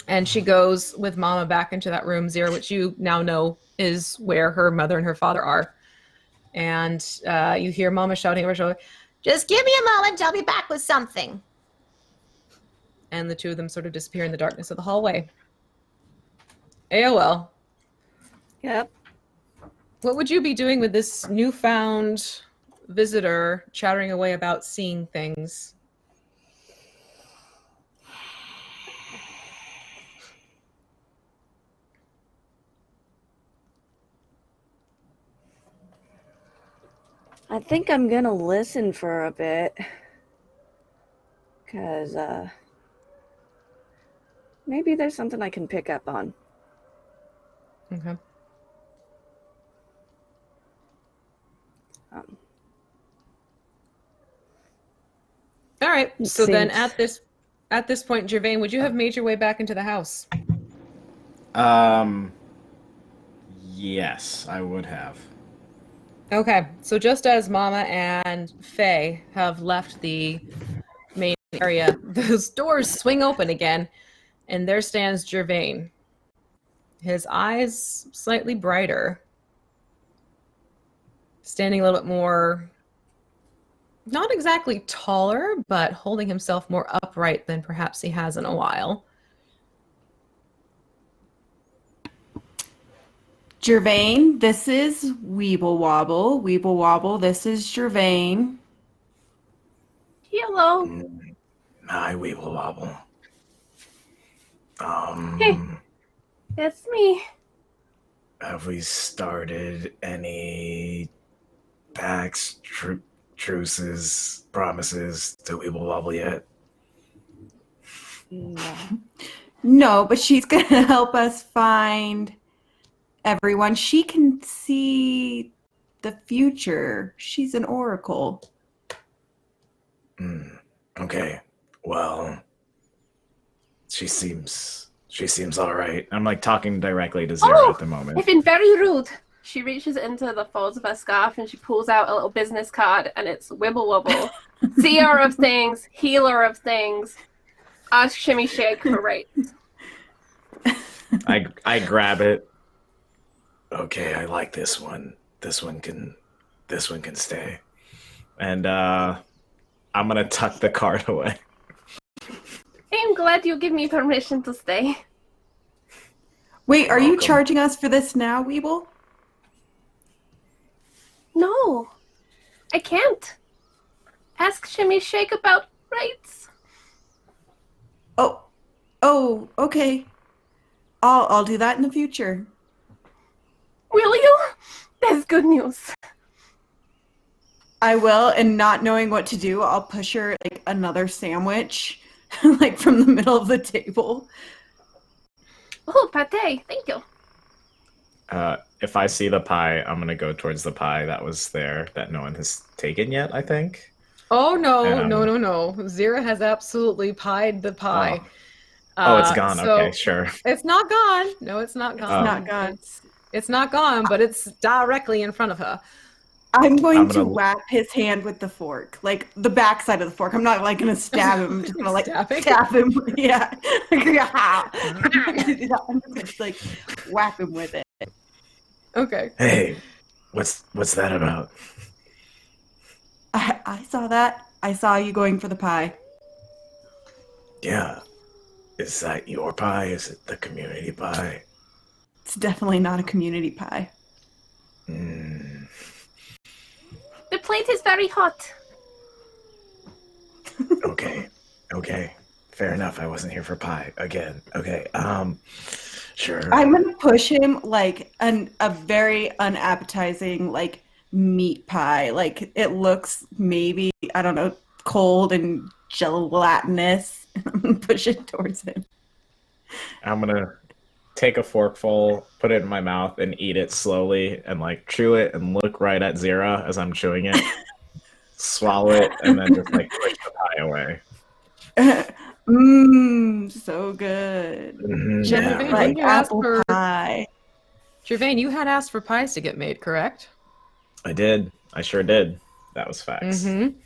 And she goes with Mama back into that room, Zira, which you now know is where her mother and her father are. And you hear Mama shouting over her shoulder, just give me a moment, I'll be back with something. and the two of them sort of disappear in the darkness of the hallway. AOL. Yep. What would you be doing with this newfound visitor chattering away about seeing things? I think I'm gonna listen for a bit. Because, maybe there's something I can pick up on. Okay. All right. So then at this point, Gervain, would you have made your way back into the house? Yes, I would have. Okay. So just as Mama and Faye have left the main area, those doors swing open again, and there stands Gervain. His eyes slightly brighter, standing a little bit more, not exactly taller, but holding himself more upright than perhaps he has in a while. Gervain, this is Weeble Wobble. Weeble Wobble, this is Gervain. Hello. Hi, Weeble Wobble. Hey, that's me. Have we started any pacts, truces, promises to Weeble Wobble yet? No, but she's going to help us find everyone. She can see the future. She's an oracle. Okay. Well, she seems all right. I'm like talking directly to Zero at the moment. I've been very rude. She reaches into the folds of her scarf and she pulls out a little business card, and it's Wibble Wobble, seer of things, healer of things. Ask Shimmy Shake for rates. I grab it. Okay, I like this one. This one can stay. And I'm gonna tuck the card away. I'm glad you give me permission to stay. Wait, are you charging us for this now, Weeble? No, I can't. Ask Shimmy Shake about rates. Oh, okay. I'll do that in the future. Will you? That's good news. I will, and not knowing what to do, I'll push her like another sandwich, like from the middle of the table. Oh, pate, thank you. If I see the pie, I'm gonna go towards the pie that was there that no one has taken yet, I think. Oh, no. Zira has absolutely pied the pie. Oh, it's gone. Okay, sure. It's not gone. No, it's not gone. It's not gone. It's not gone, but it's directly in front of her. I'm going to whap his hand with the fork, like the backside of the fork. I'm not like going to stab him. I'm just going to like stab him. Yeah. I'm just like whap him with it. Okay. Hey, what's that about? I saw that. I saw you going for the pie. Yeah. Is that your pie? Is it the community pie? It's definitely not a community pie. Mm. The plate is very hot. Okay. Fair enough. I wasn't here for pie again. Okay. Sure. I'm gonna push him like a very unappetizing like meat pie. Like it looks maybe, I don't know, cold and gelatinous. I'm gonna push it towards him. I'm gonna take a forkful, put it in my mouth, and eat it slowly, and like chew it and look right at Zira as I'm chewing it. Swallow it, and then just like push the pie away. So good. Gervain, like apple pie. Gervain, you had asked for pies to get made, correct? I did. I sure did. That was facts. Mm-hmm.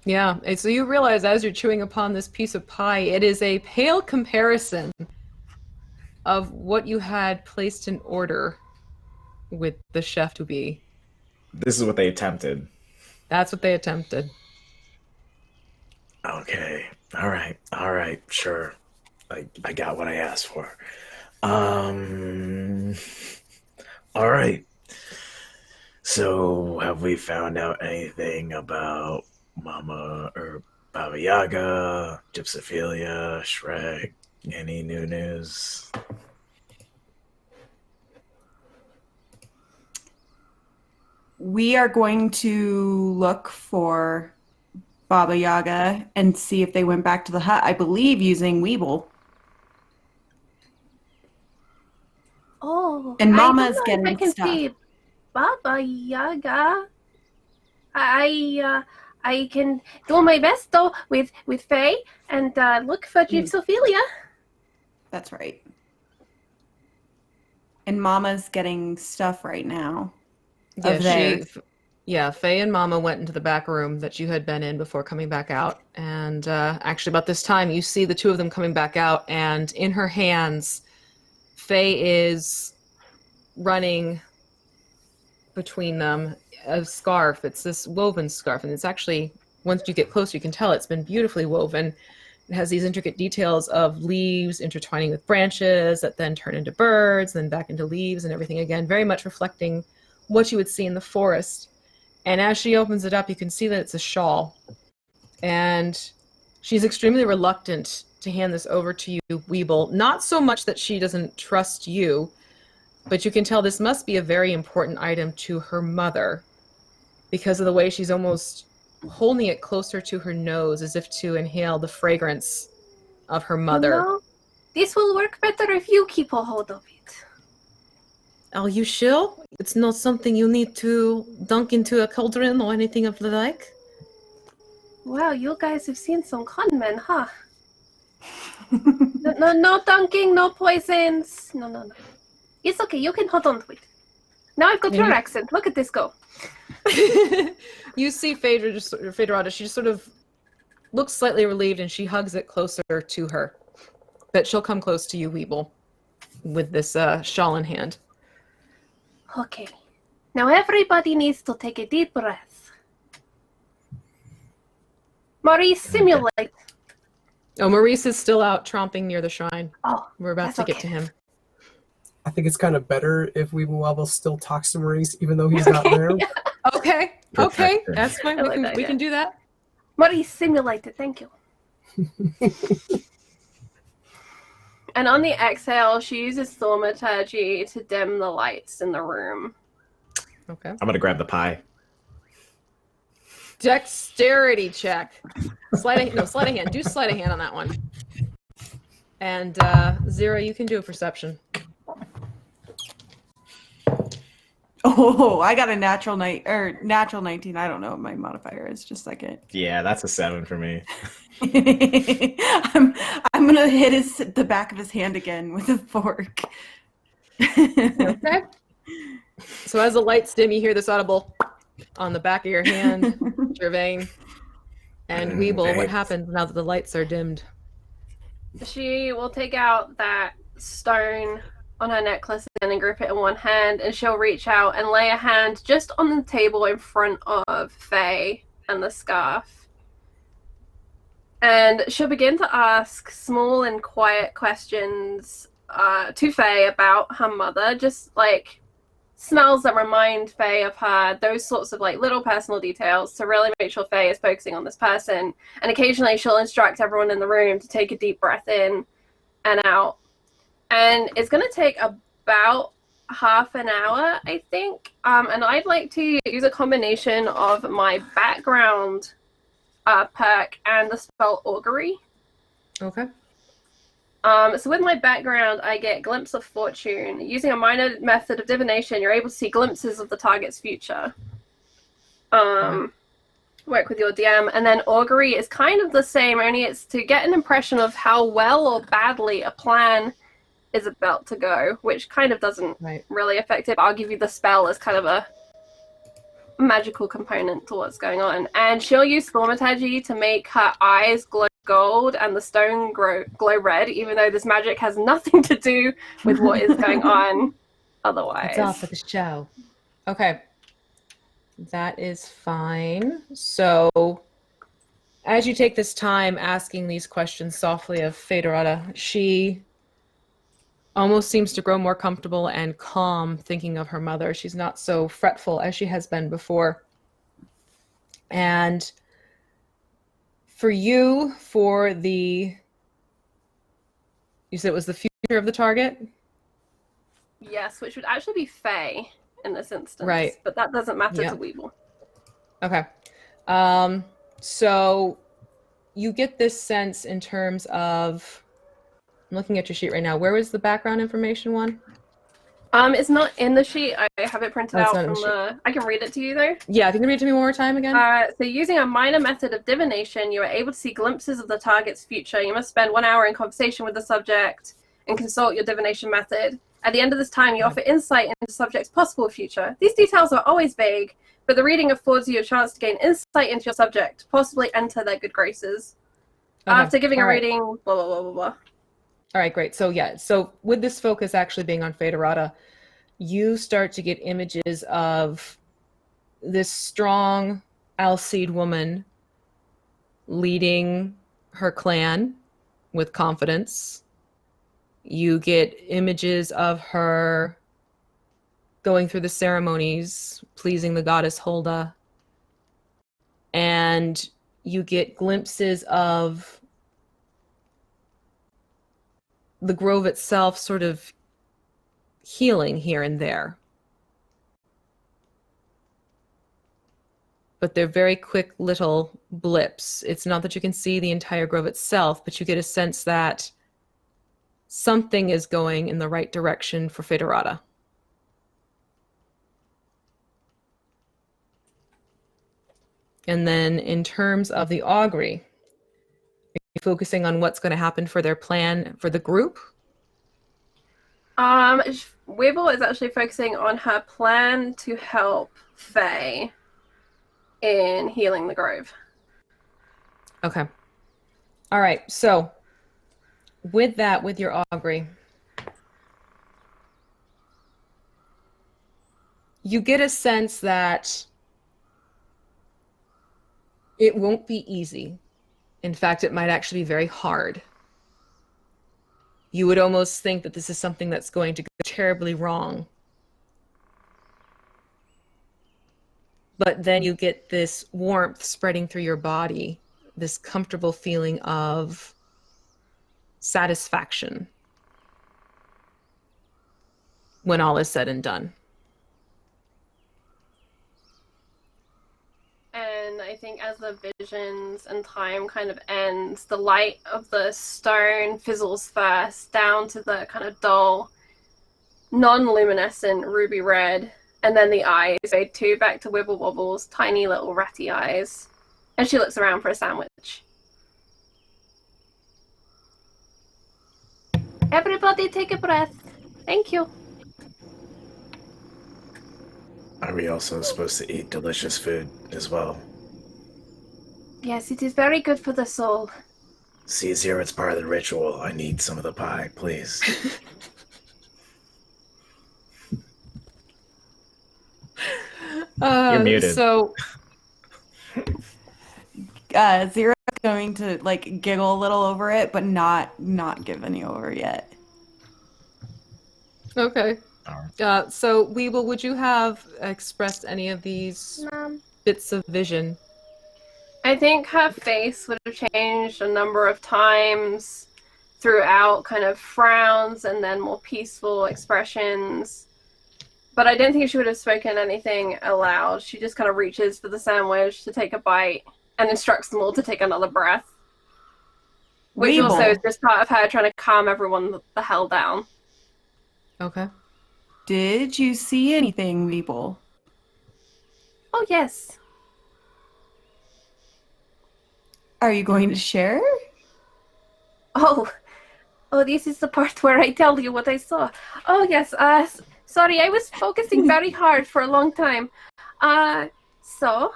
Yeah, and so you realize as you're chewing upon this piece of pie, it is a pale comparison of what you had placed in order with the chef to be. This is what they attempted. That's what they attempted. Okay. All right. Sure. I got what I asked for. All right. So, have we found out anything about Mama or Baba Yaga, Gypsophilia, Shrek? Any new news? we are going to look for Baba Yaga and see if they went back to the hut, I believe using Weeble. Oh, And I don't Mama's know if getting I can stuff. see Baba Yaga. I can do my best though with Faye and look for Gypsophilia. That's right. And Mama's getting stuff right now. Of theirs. Faye and Mama went into the back room that you had been in before coming back out. And actually, about this time, you see the two of them coming back out. And in her hands, Faye is running between them a scarf. It's this woven scarf. And it's actually, once you get closer, you can tell it's been beautifully woven. It has these intricate details of leaves intertwining with branches that then turn into birds, then back into leaves and everything again, very much reflecting what you would see in the forest. And as she opens it up, you can see that it's a shawl. And she's extremely reluctant to hand this over to you, Weeble. Not so much that she doesn't trust you, but you can tell this must be a very important item to her mother because of the way she's almost holding it closer to her nose as if to inhale the fragrance of her mother. No, this will work better if you keep a hold of it. Are you sure? It's not something you need to dunk into a cauldron or anything of the like? Well, you guys have seen some con men, huh? No dunking, no poisons. No. It's okay, you can hold on to it. Now I've got your accent. Look at this go. You see Phaedra, she just sort of looks slightly relieved and she hugs it closer to her. But she'll come close to you, Weeble, with this shawl in hand. Okay. Now everybody needs to take a deep breath. Maurice, simulate. Oh, Maurice is still out tromping near the shrine. Oh, we're about to get to him. I think it's kind of better if Weeble Wobble still talks to Maurice, even though he's not there. Okay, that's fine. We can do that. Maurice, simulate it. Thank you. And on the exhale, she uses thaumaturgy to dim the lights in the room. Okay. I'm gonna grab the pie. Dexterity check. Sleight of hand. Do sleight of hand on that one. And Zero, you can do a perception. Oh, I got a natural 19. I don't know what my modifier is. Just a second. Yeah, that's a 7 for me. I'm gonna hit the back of his hand again with a fork. Okay. So as the lights dim, you hear this audible on the back of your hand, Gervain. And Weeble, what happens now that the lights are dimmed? She will take out that stone on her necklace and grip it in one hand, and she'll reach out and lay a hand just on the table in front of Faye and the scarf. And she'll begin to ask small and quiet questions to Faye about her mother, just like smells that remind Faye of her, those sorts of like little personal details to really make sure Faye is focusing on this person. And occasionally she'll instruct everyone in the room to take a deep breath in and out. And it's going to take about half an hour, I think. And I'd like to use a combination of my background perk and the spell Augury. Okay. So with my background, I get Glimpse of Fortune. Using a minor method of divination, you're able to see glimpses of the target's future. Work with your DM. And then Augury is kind of the same, only it's to get an impression of how well or badly a plan is about to go, which kind of doesn't really affect it. But I'll give you the spell as kind of a magical component to what's going on. And she'll use thaumaturgy to make her eyes glow gold and the stone glow red, even though this magic has nothing to do with what is going on otherwise. It's all for the show. Okay. That is fine. So as you take this time asking these questions softly of Phaedra, she almost seems to grow more comfortable and calm thinking of her mother. She's not so fretful as she has been before. And for you, you said it was the future of the target? Yes, which would actually be Faye. in this instance. Right. But that doesn't matter Yep. to Weeble. Okay. So you get this sense in terms of, I'm looking at your sheet right now. Where was the background information one? It's not in the sheet. I have it printed It's out not in from the the. I can read it to you though. Yeah, if you can read it to me one more time again. So using a minor method of divination, you are able to see glimpses of the target's future. You must spend 1 hour in conversation with the subject and consult your divination method. At the end of this time, you offer insight into the subject's possible future. These details are always vague, but the reading affords you a chance to gain insight into your subject, possibly enter their good graces. Okay. After giving a All right. reading, blah, blah, blah, blah, blah. All right, great. So yeah, so with this focus actually being on Federata, you start to get images of this strong Alcide woman leading her clan with confidence. You get images of her going through the ceremonies, pleasing the goddess Holda. And you get glimpses of the grove itself sort of healing here and there. But they're very quick little blips. It's not that you can see the entire grove itself, but you get a sense that something is going in the right direction for Federata. And then in terms of the augury, are you focusing on what's going to happen for their plan for the group? Weeble is actually focusing on her plan to help Faye in healing the grove. Okay. All right. So with that, with your augury, you get a sense that it won't be easy. In fact, it might actually be very hard. You would almost think that this is something that's going to go terribly wrong. But then you get this warmth spreading through your body, this comfortable feeling of satisfaction when all is said and done. And I think as the visions and time kind of ends, the light of the stone fizzles first down to the kind of dull, non-luminescent ruby red, and then the eyes fade too back to Wibble Wobble's tiny little ratty eyes. And she looks around for a sandwich. Everybody take a breath. Thank you. Are we also supposed to eat delicious food as well? Yes, it is very good for the soul. See, it's here, it's part of the ritual. I need some of the pie, please. You're muted. So, Zero is going to like giggle a little over it, but not give any over yet. Okay. So, Weeble, would you have expressed any of these bits of vision? I think her face would have changed a number of times throughout, kind of frowns and then more peaceful expressions. But I don't think she would have spoken anything aloud. She just kind of reaches for the sandwich to take a bite and instructs them all to take another breath. Which Weeble. also is just part of her trying to calm everyone the hell down. Okay. Did you see anything, Weeble? Oh, yes. Are you going to share? Oh, this is the part where I tell you what I saw. Oh, yes, sorry, I was focusing very hard for a long time. So,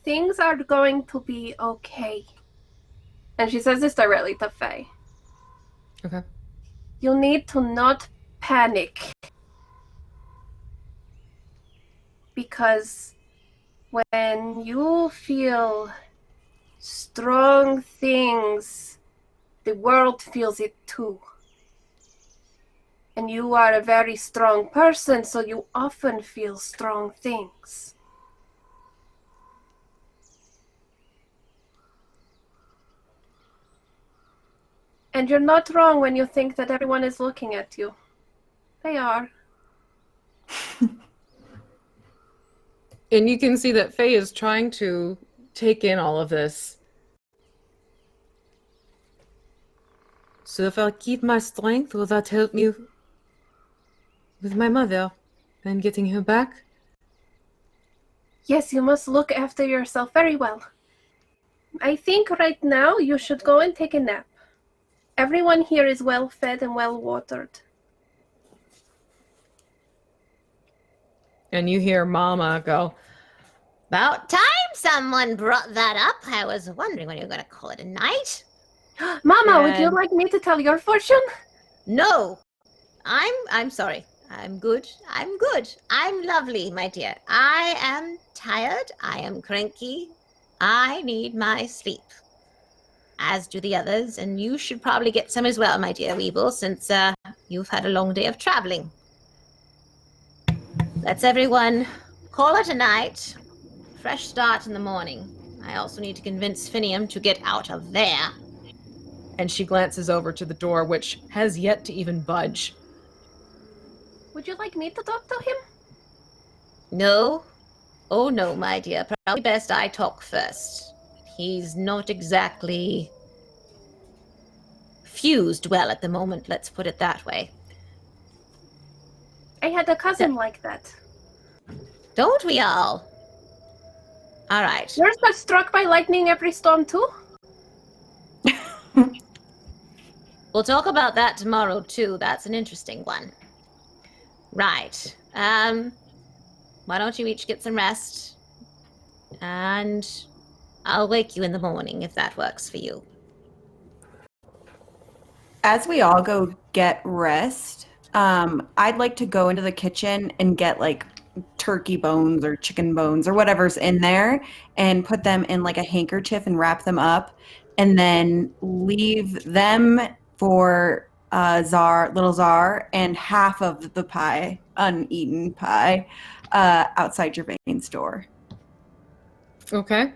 things are going to be okay. And she says this directly to Faye. Okay. You need to not panic. Because when you feel strong things, the world feels it too. And you are a very strong person, so you often feel strong things. And you're not wrong when you think that everyone is looking at you. They are. And you can see that Faye is trying to take in all of this. So if I keep my strength, will that help me with my mother and getting her back? Yes, you must look after yourself very well. I think right now you should go and take a nap. Everyone here is well fed and well watered. And you hear Mama go, About time someone brought that up. I was wondering when you were going to call it a night. Mama, would you And- like me to tell your fortune? No, I'm sorry. I'm good. I'm good. I'm lovely, my dear. I am tired. I am cranky. I need my sleep. As do the others, and you should probably get some as well, my dear Weeble, since you've had a long day of traveling. Let's everyone call it a night. Fresh start in the morning. I also need to convince Finium to get out of there. and she glances over to the door, which has yet to even budge. Would you like me to talk to him? No? Oh no, my dear. Probably best I talk first. He's not exactly fused well at the moment, let's put it that way. I had a cousin like that. Don't we all? All right. Yours got struck by lightning every storm too? We'll talk about that tomorrow, too. That's an interesting one. Right. Why don't you each get some rest? And I'll wake you in the morning if that works for you. As we all go get rest, I'd like to go into the kitchen and get like turkey bones or chicken bones or whatever's in there and put them in like a handkerchief and wrap them up and then leave them for little Czar, and half of the pie, uneaten pie, outside Gervain's door. Okay.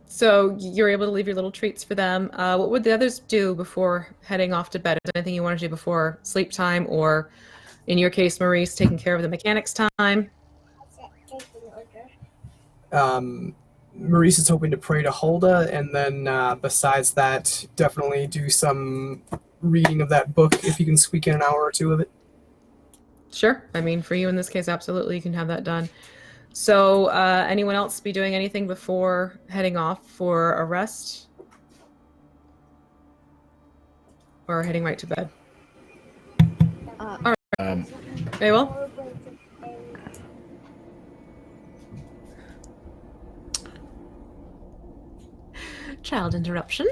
So you're able to leave your little treats for them. What would the others do before heading off to bed? Is there anything you want to do before sleep time, or in your case, Maurice, taking care of the mechanics time? Maurice is hoping to pray to Hulda, and then besides that, definitely do some reading of that book if you can squeak in an hour or two of it. Sure. I mean, for you in this case, absolutely, you can have that done. So anyone else be doing anything before heading off for a rest? Or heading right to bed? All right. Very well. Child interruption.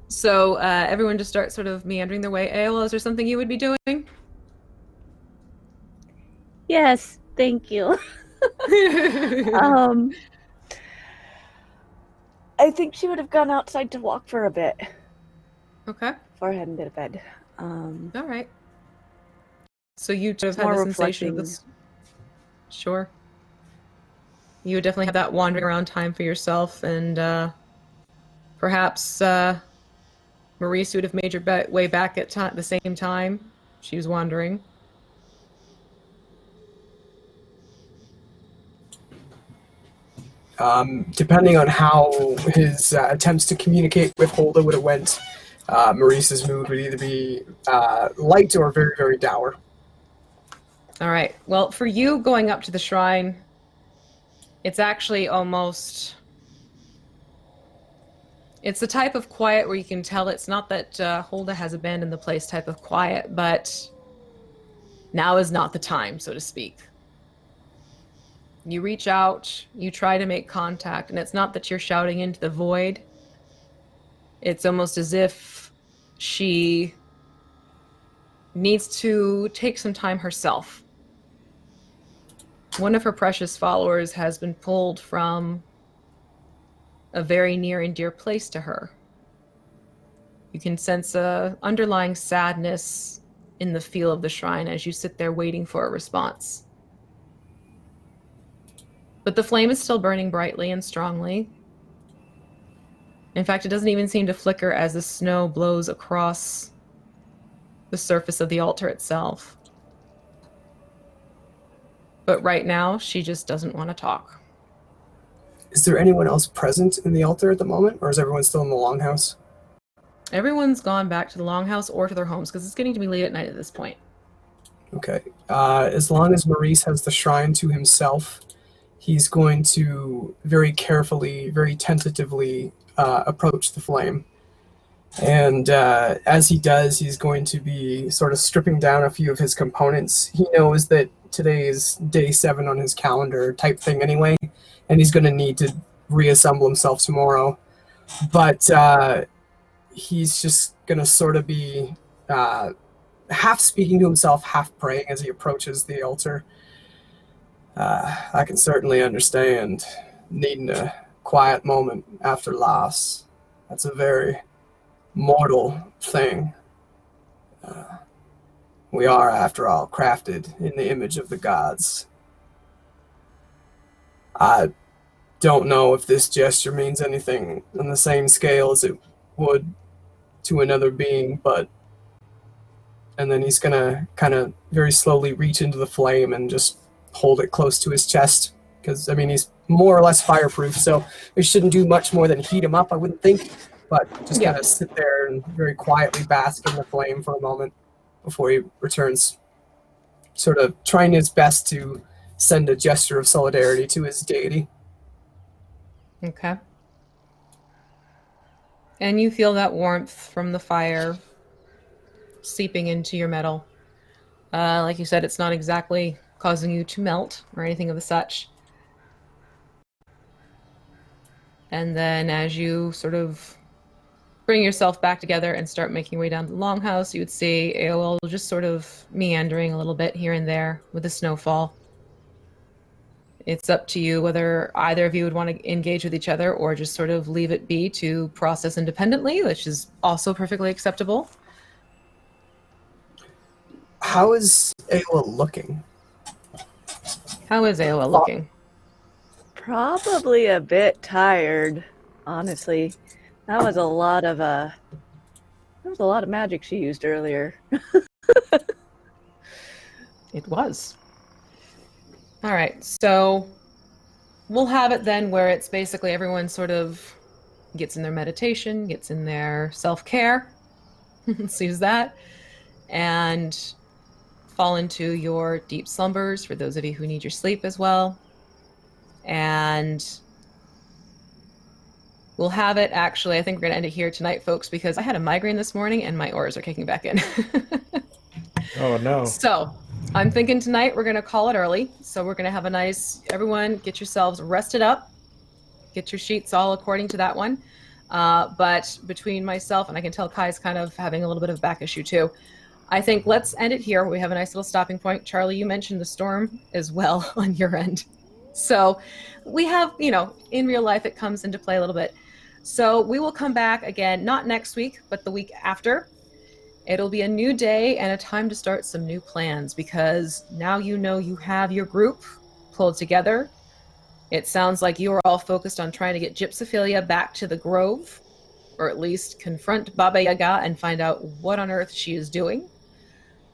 So everyone just starts sort of meandering their way. Aola, is there something you would be doing? Yes, thank you. I think she would have gone outside to walk for a bit Okay. before heading to bed. All right. So you sort of More have the sensation of reflecting. this. Sure. You would definitely have that wandering around time for yourself, and perhaps Maurice would have made your way back at the same time she was wandering. Depending on how his attempts to communicate with Hulda would have went, Maurice's mood would either be light or very, very dour. All right. Well, for you going up to the shrine, it's actually almost... It's the type of quiet where you can tell it's not that Hulda has abandoned the place type of quiet, but now is not the time, so to speak. You reach out, you try to make contact, and it's not that you're shouting into the void. It's almost as if she needs to take some time herself. One of her precious followers has been pulled from a very near and dear place to her. You can sense a underlying sadness in the feel of the shrine as you sit there waiting for a response. But the flame is still burning brightly and strongly. In fact, it doesn't even seem to flicker as the snow blows across the surface of the altar itself. But right now, she just doesn't want to talk. Is there anyone else present in the altar at the moment, or is everyone still in the longhouse? Everyone's gone back to the longhouse or to their homes because it's getting to be late at night at this point. Okay. As long as Maurice has the shrine to himself, he's going to very carefully, very tentatively approach the flame. And as he does, he's going to be sort of stripping down a few of his components. He knows that today is day 7 on his calendar type thing anyway, and he's going to need to reassemble himself tomorrow. But he's just going to sort of be half speaking to himself, half praying as he approaches the altar. I can certainly understand needing a quiet moment after loss. That's a very mortal thing. We are, after all, crafted in the image of the gods. I don't know if this gesture means anything on the same scale as it would to another being, but... And then he's gonna kind of very slowly reach into the flame and just hold it close to his chest. Because, I mean, he's more or less fireproof, so we shouldn't do much more than heat him up, I wouldn't think. But just kind of sit there and very quietly bask in the flame for a moment before he returns. Sort of trying his best to send a gesture of solidarity to his deity. Okay. And you feel that warmth from the fire seeping into your metal. Like you said, it's not exactly causing you to melt or anything of the such. And then as you sort of bring yourself back together and start making your way down to the longhouse, you would see AOL just sort of meandering a little bit here and there with the snowfall. It's up to you whether either of you would want to engage with each other or just sort of leave it be to process independently, which is also perfectly acceptable. How is AOL looking? How is AOL looking? Probably a bit tired, honestly. That was a lot of magic she used earlier. It was. All right, so we'll have it then where it's basically everyone sort of gets in their meditation, gets in their self-care, sees that, and fall into your deep slumbers for those of you who need your sleep as well. And we'll have it, actually, I think we're going to end it here tonight, folks, because I had a migraine this morning and my auras are kicking back in. Oh, no. So I'm thinking tonight we're going to call it early. So we're going to have a nice, everyone get yourselves rested up, get your sheets all according to that one. But between myself, and I can tell Kai's kind of having a little bit of a back issue too, I think let's end it here. We have a nice little stopping point. Charlie, you mentioned the storm as well on your end. So we have, you know, in real life, it comes into play a little bit. So we will come back again, not next week, but the week after. It'll be a new day and a time to start some new plans, because now you know you have your group pulled together. It sounds like you are all focused on trying to get Gypsophilia back to the Grove, or at least confront Baba Yaga and find out what on earth she is doing.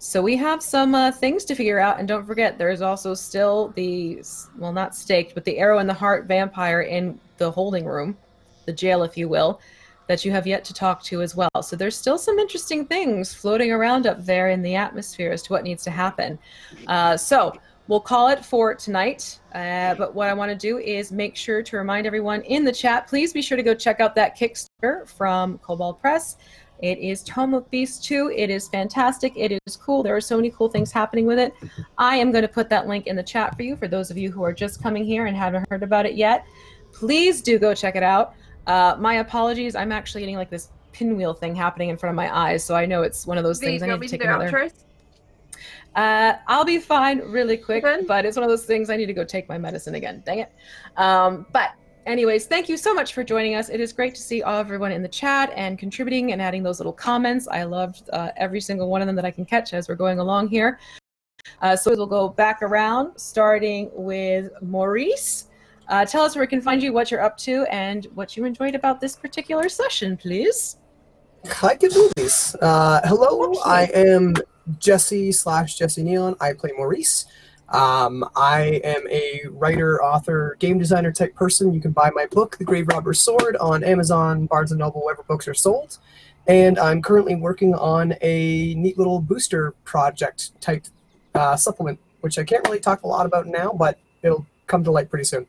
So we have some things to figure out, and don't forget, there's also still the, well, not staked, but the arrow in the heart vampire in the holding room, the jail, if you will, that you have yet to talk to as well. So there's still some interesting things floating around up there in the atmosphere as to what needs to happen. So we'll call it for tonight. But what I want to do is make sure to remind everyone in the chat, please be sure to go check out that Kickstarter from Kobold Press. It is Tome of Beasts 2. It is fantastic. It is cool. There are so many cool things happening with it. I am going to put that link in the chat for you, for those of you who are just coming here and haven't heard about it yet. Please do go check it out. My apologies. I'm actually getting like this pinwheel thing happening in front of my eyes, so I know it's one of those things I need to take another. I'll be fine really quick, but it's one of those things I need to go take my medicine again. Dang it. But anyways, thank you so much for joining us. It is great to see everyone in the chat and contributing and adding those little comments. I loved every single one of them that I can catch as we're going along here. So we'll go back around, starting with Maurice. Tell us where we can find you, what you're up to, and what you enjoyed about this particular session, please. I can do this. Hello, I am Jesse Neon. I play Maurice. I am a writer, author, game designer type person. You can buy my book, The Grave Robber's Sword, on Amazon, Barnes & Noble, wherever books are sold. And I'm currently working on a neat little booster project type supplement, which I can't really talk a lot about now, but it'll come to light pretty soon.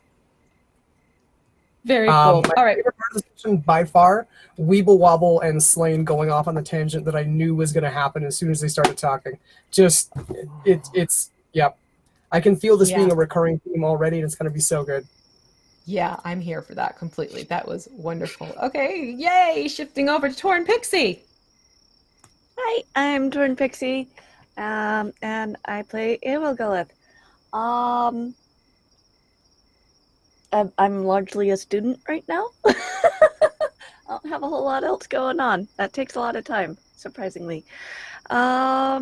Very cool. My All right. favorite part of the session by far, Weeble Wobble and Slane going off on the tangent that I knew was going to happen as soon as they started talking. Just, it's yep. I can feel this being a recurring theme already, and it's going to be so good. Yeah, I'm here for that completely. That was wonderful. Okay, yay! Shifting over to Torn Pixie. Hi, I'm Torn Pixie, and I play Awilgalith. I'm largely a student right now. I don't have a whole lot else going on. That takes a lot of time, surprisingly. Yeah,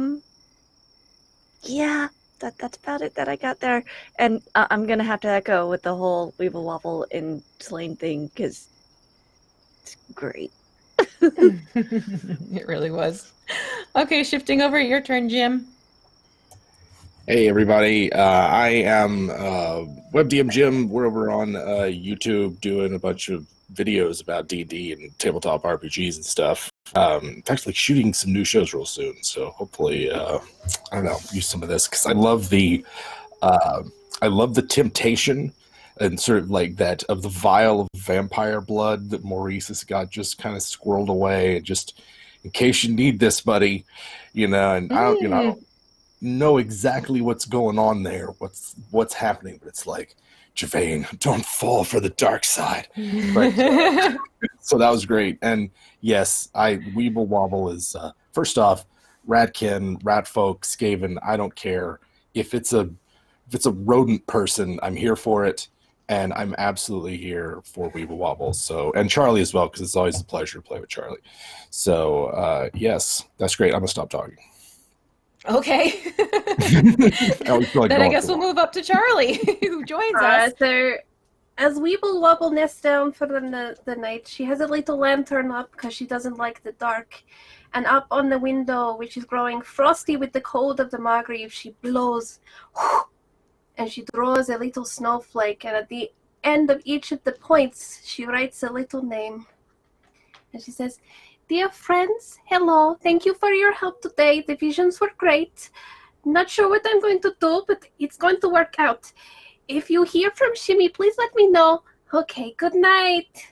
that's about it that I got there. And I'm going to have to echo with the whole Weeble Wobble and Slane thing, because it's great. It really was. Okay, shifting over. Your turn, Jim. Hey everybody, I am WebDM Jim. We're over on YouTube doing a bunch of videos about D&D and tabletop RPGs and stuff. Actually shooting some new shows real soon, so hopefully, I don't know, use some of this because I love the temptation and sort of like that of the vial of vampire blood that Maurice has got just kind of squirreled away, and just in case you need this, buddy, and I don't know exactly what's going on there, what's happening, but it's like, Gervain, don't fall for the dark side. But, so that was great. And yes, Weeble Wobble is first off, Radkin, Ratfolk, Skaven, I don't care if it's a rodent person, I'm here for it, and I'm absolutely here for Weeble Wobble. So, and Charlie as well, because it's always a pleasure to play with Charlie. So yes, that's great. I'm gonna stop talking. Okay. Then I guess we'll move up to Charlie, who joins us. So, as Weeble Wobble nests down for the night, she has a little lantern up because she doesn't like the dark. And up on the window, which is growing frosty with the cold of the Margreave, she blows, and she draws a little snowflake. And at the end of each of the points, she writes a little name. And she says, "Dear friends, hello. Thank you for your help today. The visions were great. Not sure what I'm going to do, but it's going to work out. If you hear from Shimmy, please let me know. Okay, good night."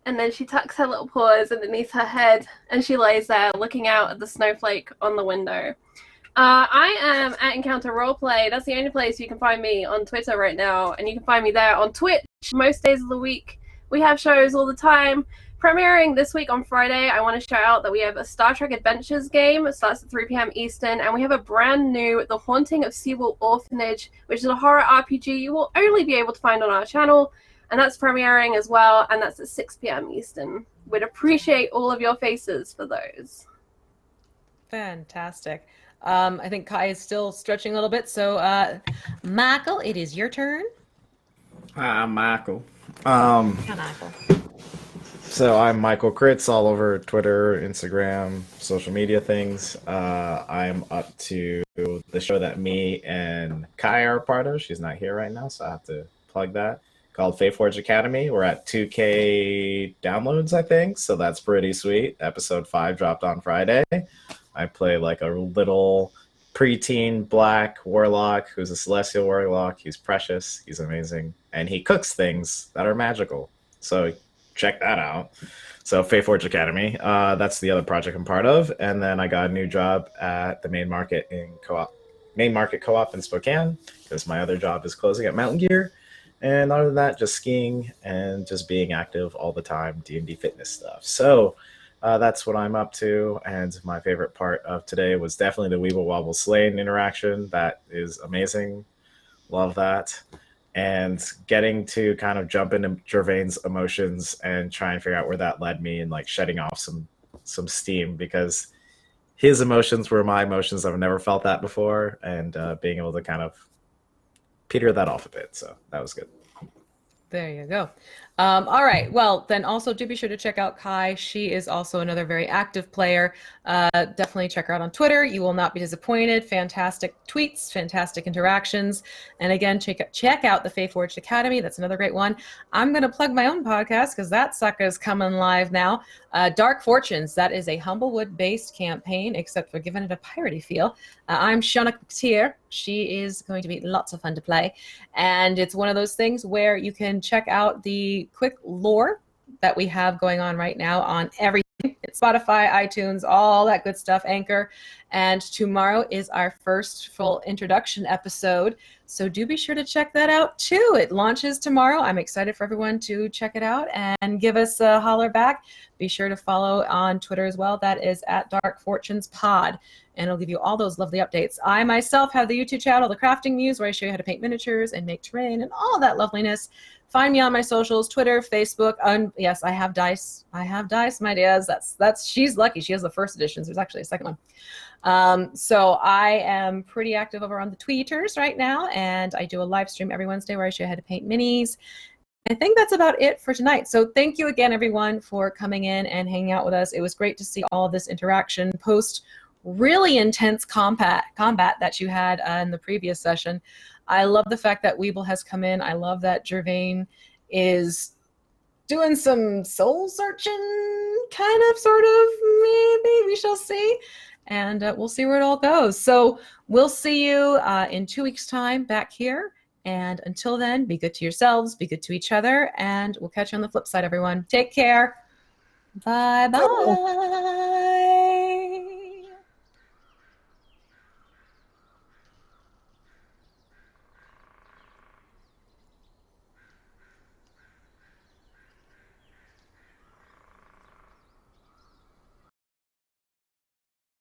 And then she tucks her little paws underneath her head, and she lays there looking out at the snowflake on the window. I am at Encounter Roleplay. That's the only place you can find me on Twitter right now, and you can find me there on Twitch most days of the week. We have shows all the time. Premiering this week on Friday, I want to shout out that we have a Star Trek Adventures game. It starts at 3 p.m. Eastern, and we have a brand new The Haunting of Seawall Orphanage, which is a horror RPG you will only be able to find on our channel, and that's premiering as well, and that's at 6 p.m. Eastern. We'd appreciate all of your faces for those. Fantastic. I think Kai is still stretching a little bit, so Michael, it is your turn. Hi, I'm Michael. Hi, Michael. So I'm Michael Kritz all over Twitter, Instagram, social media things. I'm up to the show that me and Kai are a part of. She's not here right now, so I have to plug that. Called Fateforge Academy. We're at 2K downloads, I think, so that's pretty sweet. Episode 5 dropped on Friday. I play like a little preteen black warlock who's a celestial warlock. He's precious. He's amazing. And he cooks things that are magical. So check that out. So Fateforge Academy, that's the other project I'm part of. And then I got a new job at the Main Market Co-op in Spokane, because my other job is closing at Mountain Gear. And other than that, just skiing and just being active all the time, D&D fitness stuff. So that's what I'm up to. And my favorite part of today was definitely the Weeble Wobble Slane interaction. That is amazing. Love that. And getting to kind of jump into Gervain's emotions and try and figure out where that led me, and like shedding off some steam, because his emotions were my emotions. I've never felt that before, and being able to kind of peter that off a bit. So that was good. There you go. All right. Well, then also do be sure to check out Kai. She is also another very active player. Definitely check her out on Twitter. You will not be disappointed. Fantastic tweets, fantastic interactions. And again, check out the Fae Forged Academy. That's another great one. I'm going to plug my own podcast because that sucker's coming live now. Dark Fortunes. That is a Humblewood-based campaign, except for giving it a piratey feel. I'm Shauna McTeer. She is going to be lots of fun to play. And it's one of those things where you can check out the quick lore that we have going on right now on everything. It's Spotify, iTunes, all that good stuff, Anchor. And tomorrow is our first full introduction episode. So do be sure to check that out too. It launches tomorrow. I'm excited for everyone to check it out and give us a holler back. Be sure to follow on Twitter as well. That is at Dark Fortunes Pod. And it'll give you all those lovely updates. I myself have the YouTube channel, The Crafting Muse, where I show you how to paint miniatures and make terrain and all that loveliness. Find me on my socials, Twitter, Facebook. Yes, I have dice. I have dice, my dears. That's she's lucky. She has the first editions. There's actually a second one. So I am pretty active over on the Tweeters right now, and I do a live stream every Wednesday where I show you how to paint minis. I think that's about it for tonight. So thank you again, everyone, for coming in and hanging out with us. It was great to see all of this interaction post really intense combat that you had in the previous session. I love the fact that Weeble has come in. I love that Gervain is doing some soul searching, kind of, sort of, maybe. We shall see. And we'll see where it all goes. So we'll see you in 2 weeks' time back here. And until then, be good to yourselves, be good to each other, and we'll catch you on the flip side, everyone. Take care. Bye-bye.